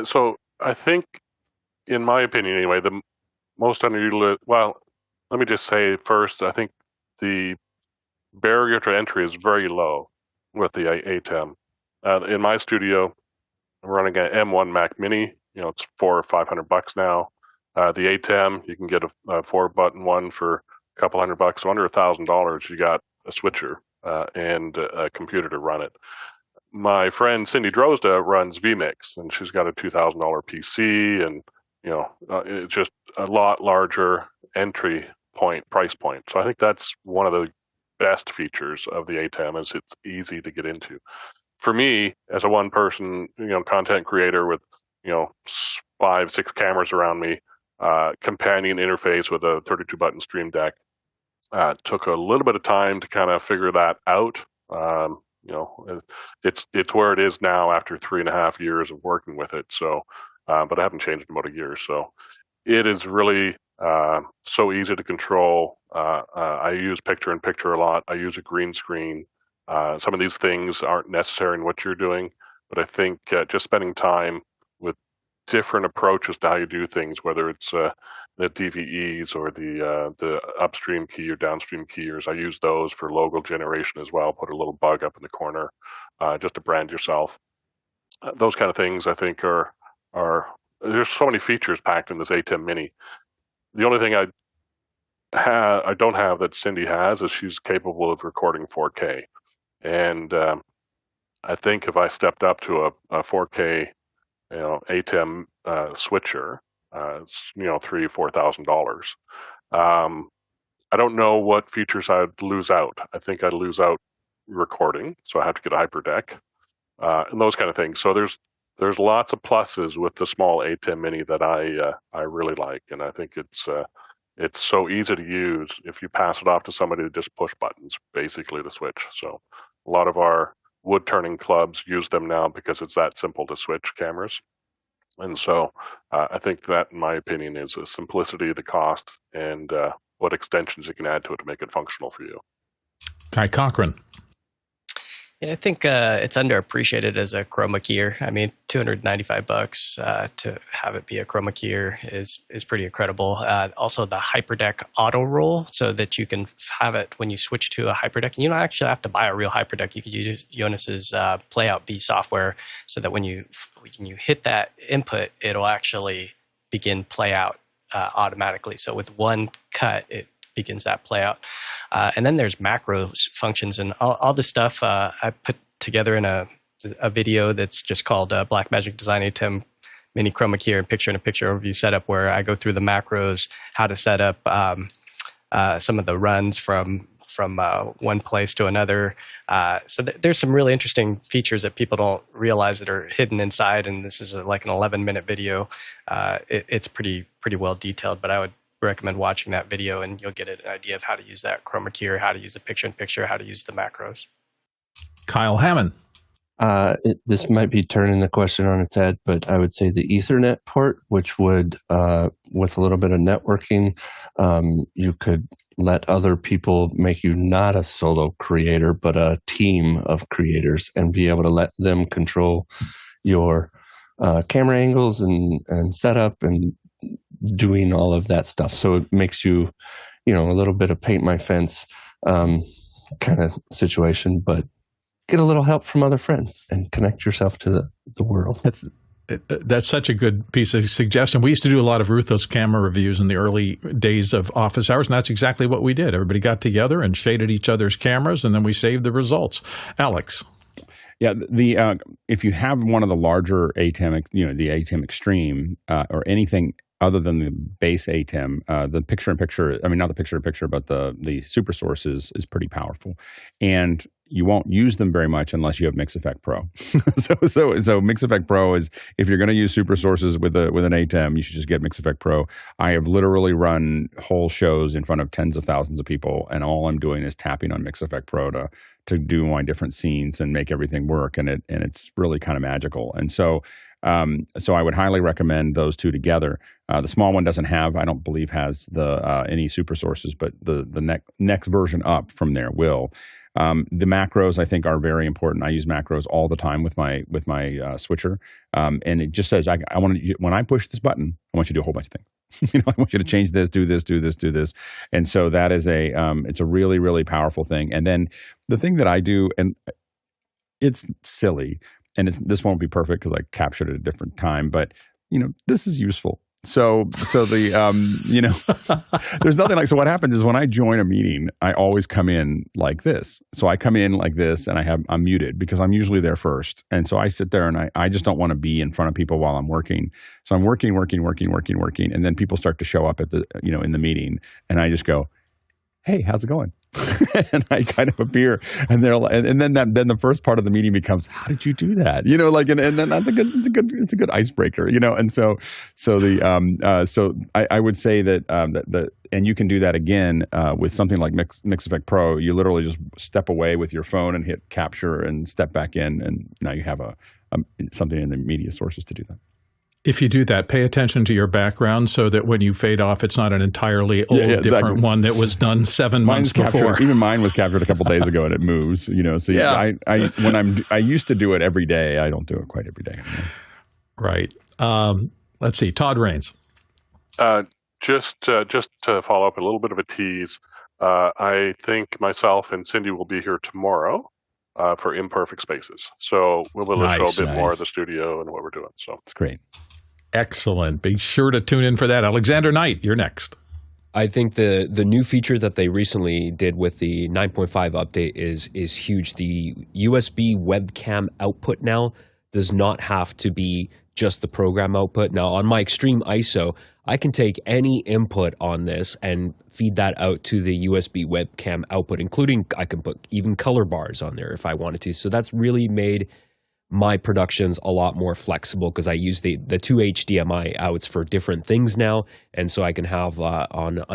So I think, in my opinion anyway, the most underutilized, well, let me just say first, I think the barrier to entry is very low with the ATEM. In my studio, I'm running an M1 Mac Mini. It's $400 or $500 now. The ATEM, you can get a 4-button one for a couple $100. So under $1,000, you got a switcher and a computer to run it. My friend Cindy Drozda runs vMix, and she's got a $2,000 PC, and it's just a lot larger price point. So I think that's one of the best features of the ATEM, is it's easy to get into. for me, as a one-person, content creator with, 5-6 cameras around me, companion interface with a 32-button Stream Deck, took a little bit of time to kind of figure that out. It's where it is now after 3.5 years of working with it. So, but I haven't changed in about a year. So it is really so easy to control. I use picture-in-picture a lot. I use a green screen. Some of these things aren't necessary in what you're doing, but I think just spending time with different approaches to how you do things, whether it's the DVEs or the upstream key or downstream keyers. I use those for logo generation as well. Put a little bug up in the corner just to brand yourself. Those kind of things I think are there's so many features packed in this ATEM Mini. The only thing I don't have that Cindy has is she's capable of recording 4K, and I think if I stepped up to a 4K ATEM switcher, it's $3,000-$4,000. I don't know what features I'd lose out. I think I'd lose out recording, so I have to get a hyperdeck and those kind of things. So there's lots of pluses with the small ATEM Mini that I really like, and I think it's so easy to use. If you pass it off to somebody to just push buttons, basically to switch. So a lot of our wood turning clubs use them now because it's that simple to switch cameras. And so I think that, in my opinion, is the simplicity, the cost, and what extensions you can add to it to make it functional for you. Kai Cochran. Yeah, I think it's underappreciated as a chroma keyer. I mean, $295 to have it be a chroma keyer is pretty incredible. Also, the hyperdeck auto roll, so that you can have it when you switch to a hyperdeck. And you don't actually have to buy a real hyperdeck. You could use Jonas's Playout B software, so that when you hit that input, it'll actually begin playout automatically. So with one cut, it begins that play out. And then there's macros functions and all this stuff I put together in a video that's just called Blackmagic Design ATEM Mini Chroma Key and Picture-in-a-Picture Overview Setup, where I go through the macros, how to set up some of the runs from one place to another. So there's some really interesting features that people don't realize that are hidden inside, and this is like an 11-minute video. It's pretty well detailed, but I would recommend watching that video, and you'll get an idea of how to use that chroma key, or how to use the picture-in-picture, how to use the macros. Kyle Hammond. This might be turning the question on its head, but I would say the Ethernet port, which would, with a little bit of networking, you could let other people make you not a solo creator, but a team of creators, and be able to let them control your camera angles and setup and doing all of that stuff. So it makes you, a little bit of paint my fence kind of situation, but get a little help from other friends and connect yourself to the world. That's such a good piece of suggestion. We used to do a lot of Ruthless camera reviews in the early days of office hours, and that's exactly what we did. Everybody got together and shaded each other's cameras, and then we saved the results. Alex. Yeah, if you have one of the larger ATEM, the ATEM Extreme, or anything other than the base ATEM, the picture-in-picture, not the picture-in-picture, but the super source is pretty powerful. And you won't use them very much unless you have MixEffect Pro. so MixEffect Pro is, if you're going to use super sources with an ATEM, you should just get MixEffect Pro. I have literally run whole shows in front of tens of thousands of people, and all I'm doing is tapping on MixEffect Pro to do my different scenes and make everything work, and it's really kind of magical. And so I would highly recommend those two together. The small one I don't believe has any super sources, but the next version up from there will. The macros, I think, are very important. I use macros all the time with my switcher, and it just says I want to, when I push this button, I want you to do a whole bunch of things. I want you to change this, do this, do this, do this, and so that is it's a really, really powerful thing. And then the thing that I do, and it's silly, and this won't be perfect because I captured it at a different time, but this is useful. So the there's nothing like, so what happens is when I join a meeting, I always come in like this. So I come in like this, and I'm muted because I'm usually there first. And so I sit there, and I just don't want to be in front of people while I'm working. So I'm working, and then people start to show up at in the meeting, and I just go, hey, how's it going? And I kind of appear, and they're like, and then the first part of the meeting becomes, how did you do that? And then that's it's a good icebreaker, and so I would say that and you can do that again with something like MixEffect Pro. You literally just step away with your phone and hit capture and step back in, and now you have something in the media sources to do that. If you do that, pay attention to your background so that when you fade off, it's not an entirely old, different one that was done 7 months before. Even mine was captured a couple days ago, and it moves. So yeah. I used to do it every day. I don't do it quite every day anymore. Right. Let's see. Todd Rains. Just to follow up, a little bit of a tease. I think myself and Cindy will be here tomorrow for Imperfect Spaces. So we'll be able to show a bit more of the studio and what we're doing. So it's great. Excellent. Be sure to tune in for that. Alexander Knight, you're next. I think the new feature that they recently did with the 9.5 update is huge. The USB webcam output now does not have to be just the program output. Now, on my Extreme ISO, I can take any input on this and feed that out to the USB webcam output, including I can put even color bars on there if I wanted to. So that's really made my productions a lot more flexible because I use the 2 HDMI outs for different things now. And so I can have on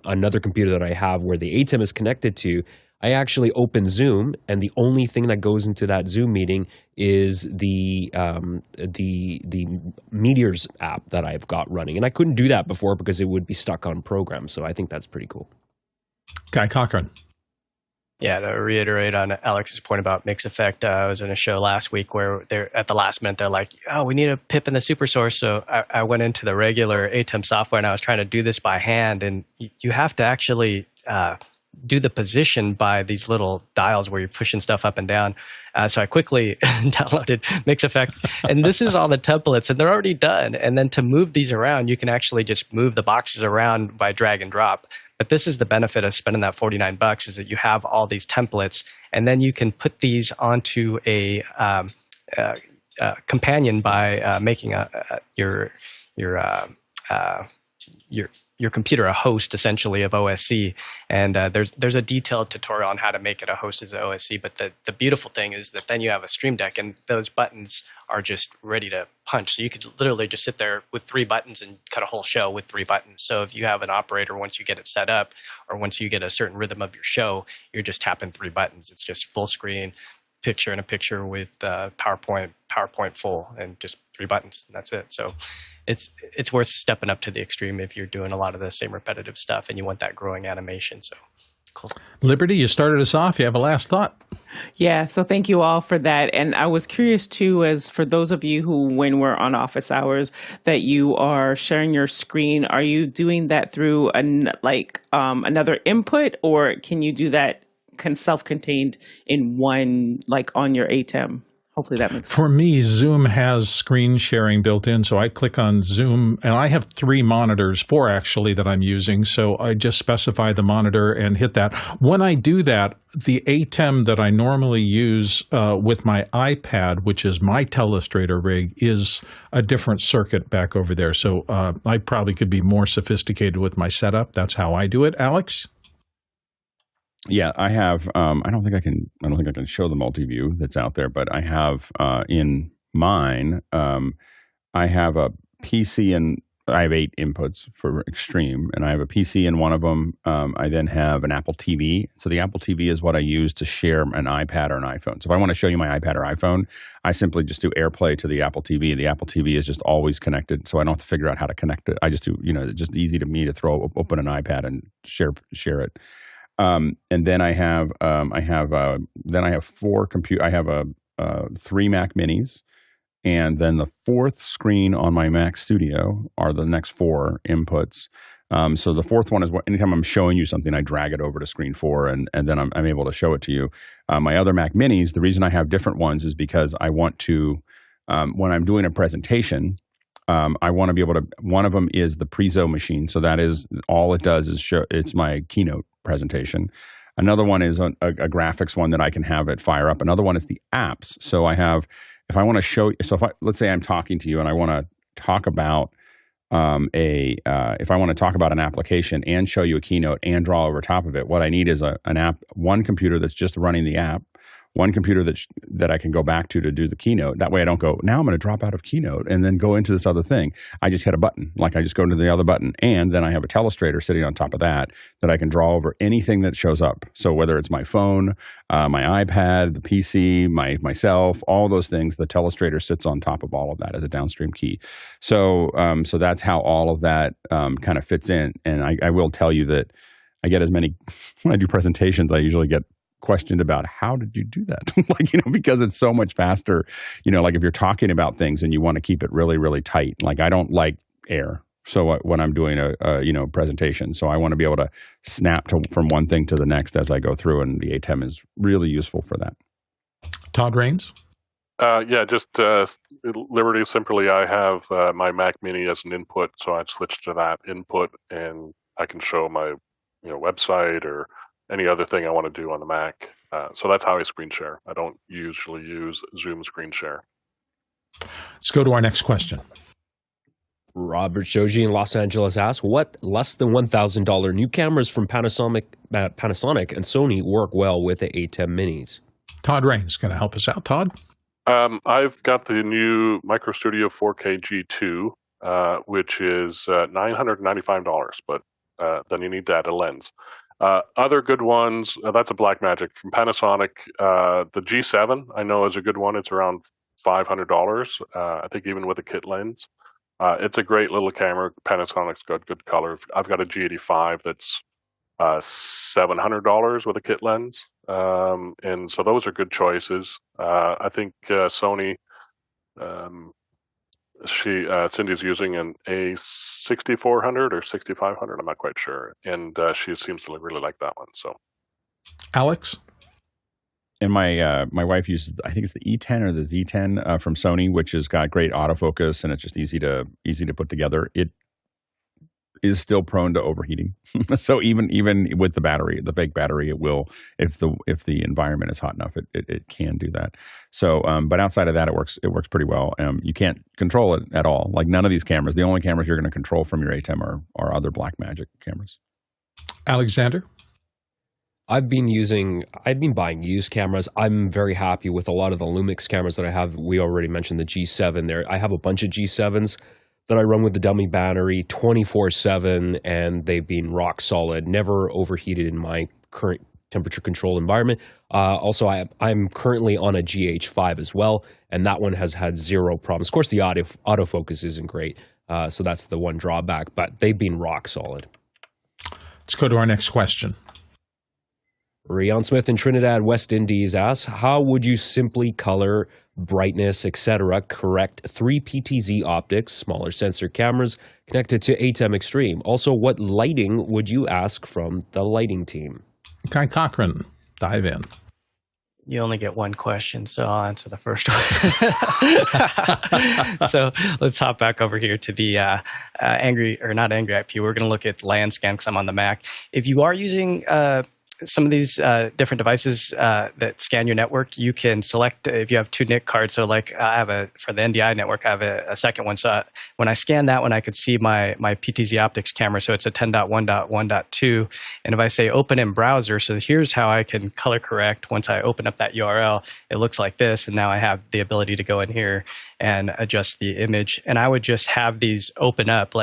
another computer that I have where the ATEM is connected to, I actually open Zoom, and the only thing that goes into that Zoom meeting is the Meteors app that I've got running. And I couldn't do that before because it would be stuck on program. So I think that's pretty cool. Guy Cochran. Yeah, to reiterate on Alex's point about MixEffect, I was in a show last week where they're at the last minute, they're like, oh, we need a pip in the super source. So I went into the regular ATEM software and I was trying to do this by hand. And you have to actually do the position by these little dials where you're pushing stuff up and down. So I quickly downloaded MixEffect. And this is all the templates, and they're already done. And then to move these around, you can actually just move the boxes around by drag and drop. But this is the benefit of spending that $49 is that you have all these templates, and then you can put these onto a companion by making your computer a host essentially of OSC. And there's a detailed tutorial on how to make it a host as an OSC. But the beautiful thing is that then you have a Stream Deck, and those buttons are just ready to punch. So you could literally just sit there with 3 buttons and cut a whole show with 3 buttons. So if you have an operator, once you get it set up, or once you get a certain rhythm of your show, you're just tapping 3 buttons. It's just full screen, picture in a picture with PowerPoint full, and just 3 buttons, and that's it. So it's worth stepping up to the extreme if you're doing a lot of the same repetitive stuff and you want that growing animation. So cool. Liberty, you started us off. You have a last thought? Yeah, so thank you all for that. And I was curious too, as for those of you who, when we're on office hours, that you are sharing your screen, are you doing that through another input, or can you do that self-contained in one, like on your ATEM? Hopefully that makes sense. For me, Zoom has screen sharing built in, so I click on Zoom, and I have 3 monitors, 4 actually, that I'm using, so I just specify the monitor and hit that. When I do that, the ATEM that I normally use with my iPad, which is my telestrator rig, is a different circuit back over there, so I probably could be more sophisticated with my setup. That's how I do it. Alex? Yeah, I have. I don't think I can show the Multiview that's out there, but I have in mine. I have a PC, and I have 8 inputs for Extreme, and I have a PC in one of them. I then have an Apple TV. So the Apple TV is what I use to share an iPad or an iPhone. So if I want to show you my iPad or iPhone, I simply just do AirPlay to the Apple TV. The Apple TV is just always connected, so I don't have to figure out how to connect it. I just do, it's just easy to me to open an iPad and share it. And then I have 4 compute. I have 3 Mac Minis, and then the 4th screen on my Mac Studio are the next 4 inputs. So the 4th one is anytime I'm showing you something, I drag it over to screen 4, and then I'm able to show it to you. My other Mac Minis, the reason I have different ones is because I want to, when I'm doing a presentation, I want to be able to. One of them is the Prezo machine, so that is all it does is show. It's my keynote presentation. Another one is a graphics one that I can have it fire up. Another one is the apps. So I have, if I want to show, let's say I'm talking to you and I want to talk about if I want to talk about an application and show you a keynote and draw over top of it, what I need is one computer that's just running the app, one computer that I can go back to do the keynote. That way I don't go, now I'm going to drop out of keynote and then go into this other thing. I just hit a button, like I just go to the other button. And then I have a telestrator sitting on top of that I can draw over anything that shows up. So whether it's my phone, my iPad, the PC, myself, all those things, the telestrator sits on top of all of that as a downstream key. So that's how all of that kind of fits in. And I will tell you that I get as many, when I do presentations, I usually get questioned about how did you do that? Because it's so much faster, like if you're talking about things and you want to keep it really, really tight, like I don't like air. So when I'm doing a presentation, so I want to be able to snap from one thing to the next as I go through, and the ATEM is really useful for that. Todd Raines? Just Liberty. Simply, I have my Mac Mini as an input, so I'd switch to that input, and I can show my website or any other thing I want to do on the Mac. So that's how I screen share. I don't usually use Zoom screen share. Let's go to our next question. Robert Shoji in Los Angeles asks, what less than $1,000 new cameras from Panasonic and Sony work well with the ATEM minis? Todd Raines going to help us out. Todd? I've got the new Micro Studio 4K G2, which is $995, but then you need to add a lens. Other good ones, that's a Blackmagic from Panasonic. The G7 I know is a good one. It's around $500. I think even with a kit lens. It's a great little camera. Panasonic's got good color. I've got a G85 that's $700 with a kit lens. And so those are good choices. I think Sony, Cindy's using an A6400 or 6500. I'm not quite sure. And she seems to really like that one. So, Alex? And my wife uses, I think it's the E10 or the Z10 from Sony, which has got great autofocus and it's just easy to put together. It is still prone to overheating. So even with the battery, the fake battery, it will, if the environment is hot enough, it can do that. So, but outside of that, it works pretty well. You can't control it at all. Like none of these cameras, the only cameras you're going to control from your ATEM are other Blackmagic cameras. Alexander? I've been buying used cameras. I'm very happy with a lot of the Lumix cameras that I have. We already mentioned the G7 there. I have a bunch of G7s that I run with the dummy battery 24/7, and they've been rock solid, never overheated in my current temperature control environment. Also, I'm currently on a GH5 as well, and that one has had zero problems. Of course, the autofocus isn't great, so that's the one drawback, but they've been rock solid. Let's go to our next question. Rian Smith in Trinidad, West Indies asks, how would you simply color, brightness, etc. correct 3 PTZ optics, smaller sensor cameras connected to ATEM Extreme? Also, what lighting would you ask from the lighting team? Guy Cochran, dive in. You only get one question, so I'll answer the first one. So let's hop back over here to the not angry IP. We're going to look at LandScan because I'm on the Mac. If you are using some of these different devices that scan your network, you can select if you have 2 NIC cards. So like for the NDI network, I have a second one. So when I scan that one, I could see my PTZ optics camera. So it's a 10.1.1.2. And if I say open in browser, so here's how I can color correct. Once I open up that URL, it looks like this. And now I have the ability to go in here and adjust the image. And I would just have these open up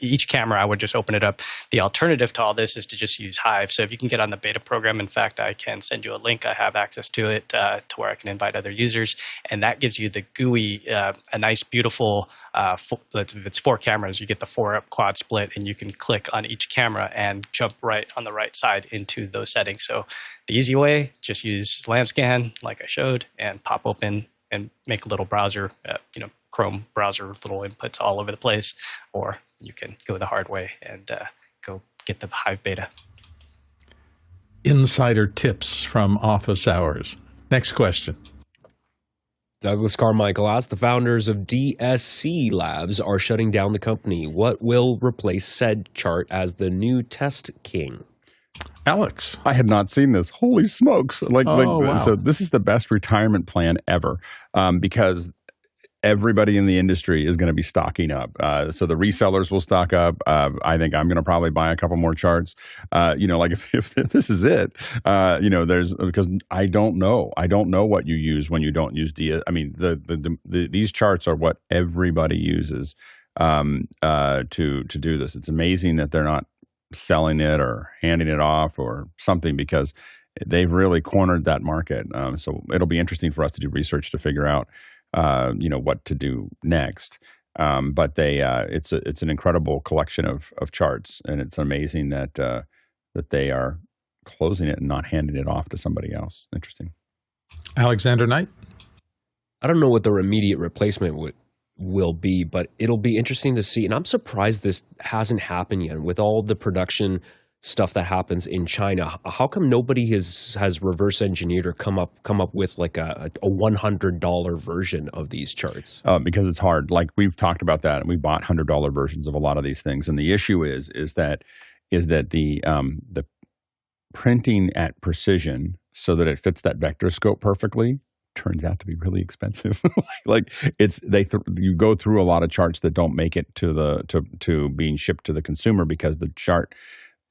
each camera, I would just open it up. The alternative to all this is to just use Hive. So if you can get on the beta program, in fact, I can send you a link. I have access to it to where I can invite other users. And that gives you the GUI, a nice, beautiful, it's 4 cameras. You get the 4-up quad split, and you can click on each camera and jump right on the right side into those settings. So the easy way, just use LandScan like I showed and pop open and make a little browser, Chrome browser, little inputs all over the place, or you can go the hard way and go get the Hive beta. Insider tips from office hours. Next question. Douglas Carmichael asks, the founders of DSC Labs are shutting down the company. What will replace said chart as the new test king? Alex. I had not seen this. Holy smokes. Wow. So this is the best retirement plan ever because everybody in the industry is going to be stocking up. So the resellers will stock up. I think I'm going to probably buy a couple more charts. Like if this is it, because I don't know what you use when you don't use I mean, these charts are what everybody uses to do this. It's amazing that they're not selling it or handing it off or something, because they've really cornered that market. So it'll be interesting for us to do research to figure out, what to do next. But it's an incredible collection of charts, and it's amazing that they are closing it and not handing it off to somebody else. Interesting. Alexander Knight? I don't know what their immediate replacement will be, but it'll be interesting to see. And I'm surprised this hasn't happened yet with all the production stuff that happens in China. How come nobody has reverse engineered or come up with like a $100 version of these charts? Because it's hard. Like we've talked about that, and we bought $100 versions of a lot of these things. And the issue is that the printing at precision so that it fits that vector scope perfectly turns out to be really expensive. You go through a lot of charts that don't make it to being shipped to the consumer because the chart.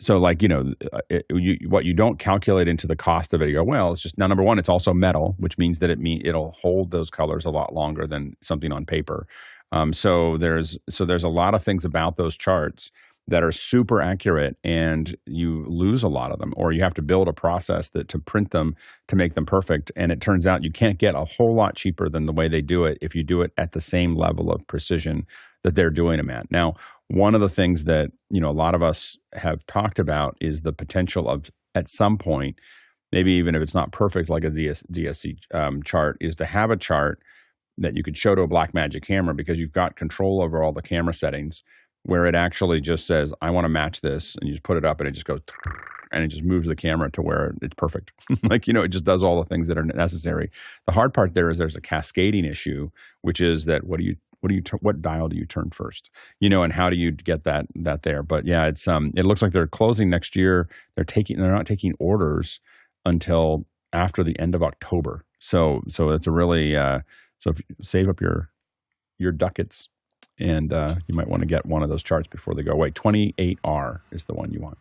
So what you don't calculate into the cost of it, you go, well, it's just, now number one, it's also metal, which means that it'll hold those colors a lot longer than something on paper. So there's a lot of things about those charts that are super accurate, and you lose a lot of them, or you have to build a process to print them to make them perfect. And it turns out you can't get a whole lot cheaper than the way they do it if you do it at the same level of precision that they're doing them at. Now, one of the things that a lot of us have talked about is the potential of, at some point, maybe even if it's not perfect like a DSC chart, is to have a chart that you could show to a Blackmagic camera, because you've got control over all the camera settings, where it actually just says, I want to match this, and you just put it up and it just goes, and it just moves the camera to where it's perfect. It just does all the things that are necessary. The hard part there is there's a cascading issue, which is that what dial do you turn first? And how do you get that there? But yeah, it looks like they're closing next year. They're not taking orders until after the end of October. So it's a really so if you save up your ducats, and you might want to get one of those charts before they go away. 28R is the one you want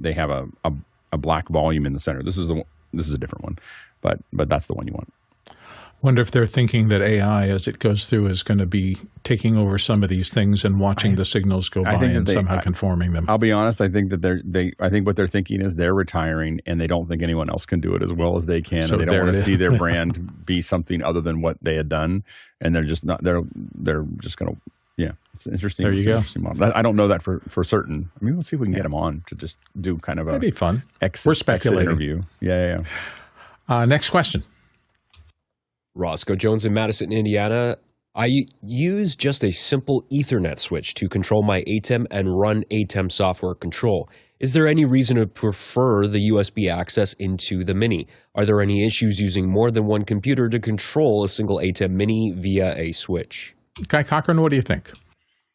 they have a black volume in the center. This is a different one, but that's the one you want. Wonder if they're thinking that AI, as it goes through, is going to be taking over some of these things and watching the signals go by and somehow conforming them. I'll be honest. I think that I think what they're thinking is they're retiring, and they don't think anyone else can do it as well as they can. So and they don't want to see their brand be something other than what they had done, and they're just not. They're just going to. Yeah, it's interesting. There you go. I don't know that for certain. I mean, we'll see if we can get them on to just do kind of that'd be fun. We're speculating. Interview. Yeah. Next question. Roscoe Jones in Madison, Indiana. I use just a simple Ethernet switch to control my ATEM and run ATEM software control. Is there any reason to prefer the USB access into the Mini? Are there any issues using more than one computer to control a single ATEM Mini via a switch? Guy Cochran, what do you think?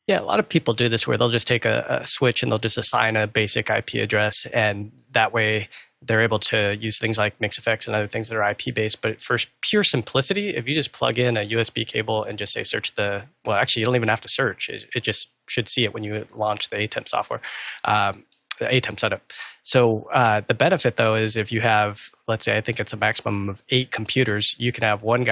Yeah, a lot of people do this where they'll just take a switch and they'll just assign a basic IP address, and that way they're able to use things like MixEffects and other things that are IP-based. But for pure simplicity, if you just plug in a USB cable and just say search actually you don't even have to search. It just should see it when you launch the ATEM software, the ATEM setup. So the benefit, though, is if you have, let's say, I think it's a maximum of 8 computers, you can have one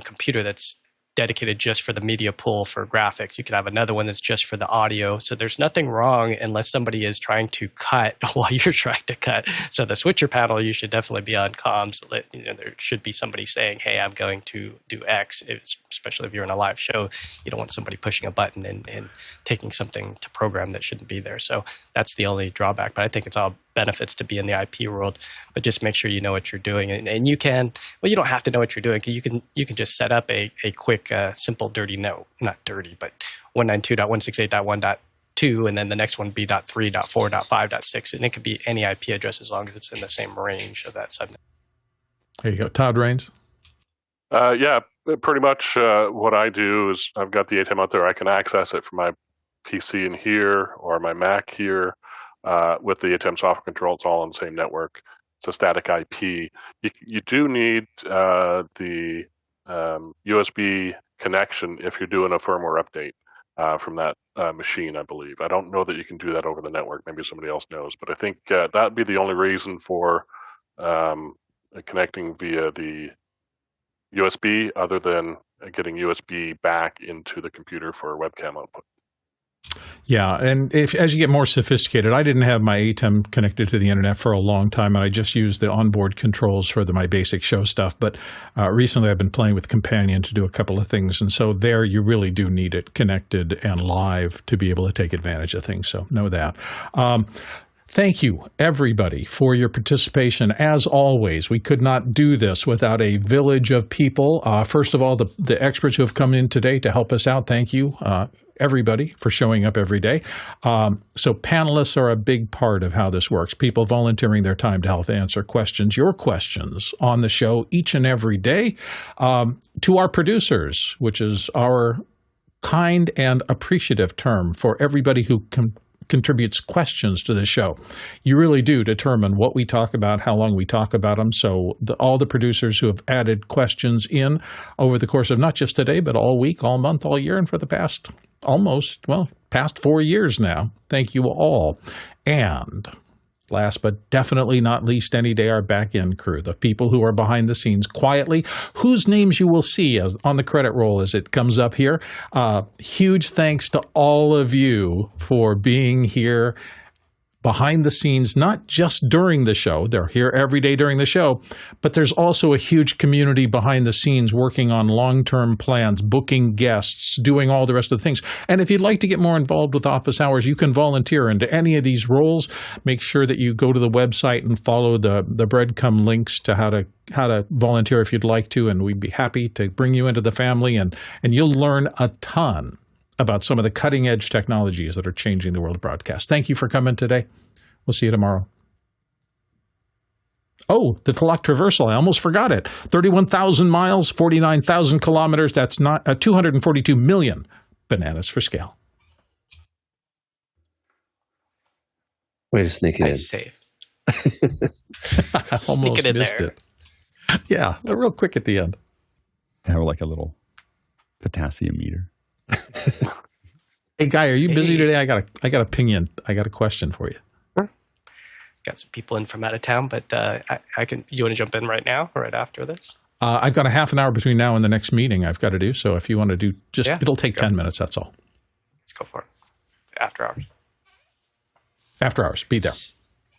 computer that's dedicated just for the media pool for graphics. You can have another one that's just for the audio. So there's nothing wrong unless somebody is trying to cut while you're trying to cut. So the switcher panel, you should definitely be on comms. There should be somebody saying, hey, I'm going to do X, especially if you're in a live show. You don't want somebody pushing a button and taking something to program that shouldn't be there. So that's the only drawback. But I think it's all benefits to be in the IP world, but just make sure you know what you're doing. And you can, well, you don't have to know what you're doing. You can just set up a quick, simple, dirty note, not dirty, but 192.168.1.2, and then the next one be .3.4.5.6, and it could be any IP address as long as it's in the same range of that subnet. There you go. Todd Rains? Yeah, pretty much what I do is I've got the ATEM out there. I can access it from my PC in here or my Mac here. With the ATEM software control, it's all on the same network. it's a static IP. You do need the USB connection if you're doing a firmware update from that machine, I believe. I don't know that you can do that over the network. Maybe somebody else knows, but I think that'd be the only reason for connecting via the USB, other than getting USB back into the computer for webcam output. Yeah, and as you get more sophisticated, I didn't have my ATEM connected to the internet for a long time, and I just used the onboard controls for my basic show stuff. But recently I've been playing with Companion to do a couple of things, and so there you really do need it connected and live to be able to take advantage of things, so know that. Thank you, everybody, for your participation. As always, we could not do this without a village of people. First of all, the experts who have come in today to help us out, thank you, everybody, for showing up every day. So panelists are a big part of how this works. People volunteering their time to help answer questions, your questions on the show each and every day. To our producers, which is our kind and appreciative term for everybody who contributes questions to the show. You really do determine what we talk about, how long we talk about them. So all the producers who have added questions in over the course of not just today, but all week, all month, all year, and for the past past 4 years now. Thank you all. And last but definitely not least any day, our back-end crew, the people who are behind the scenes quietly, whose names you will see on the credit roll as it comes up here. Huge thanks to all of you for being here behind the scenes, not just during the show. They're here every day during the show, but there's also a huge community behind the scenes working on long-term plans, booking guests, doing all the rest of the things. And if you'd like to get more involved with office hours, you can volunteer into any of these roles. Make sure that you go to the website and follow the breadcrumb links to how to volunteer if you'd like to, and we'd be happy to bring you into the family, and you'll learn a ton about some of the cutting-edge technologies that are changing the world of broadcast. Thank you for coming today. We'll see you tomorrow. Oh, the Tlaloc Traversal. I almost forgot it. 31,000 miles, 49,000 kilometers. That's not 242 million bananas for scale. Way to sneak it in. Nice save. I almost it in missed there. it. Yeah, real quick at the end. Have like a little potassium meter. Hey, Guy, are you busy today? I got a ping in. I got a question for you. Got some people in from out of town, but I can. You want to jump in right now or right after this? I've got a half an hour between now and the next meeting I've got to do. So if you want to do it'll take 10 minutes. That's all. Let's go for it. After hours. After hours. Be there.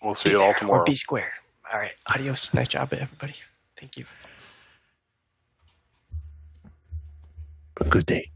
We'll see you all tomorrow. Or be square. All right. Adios. Nice job, everybody. Thank you. A good day.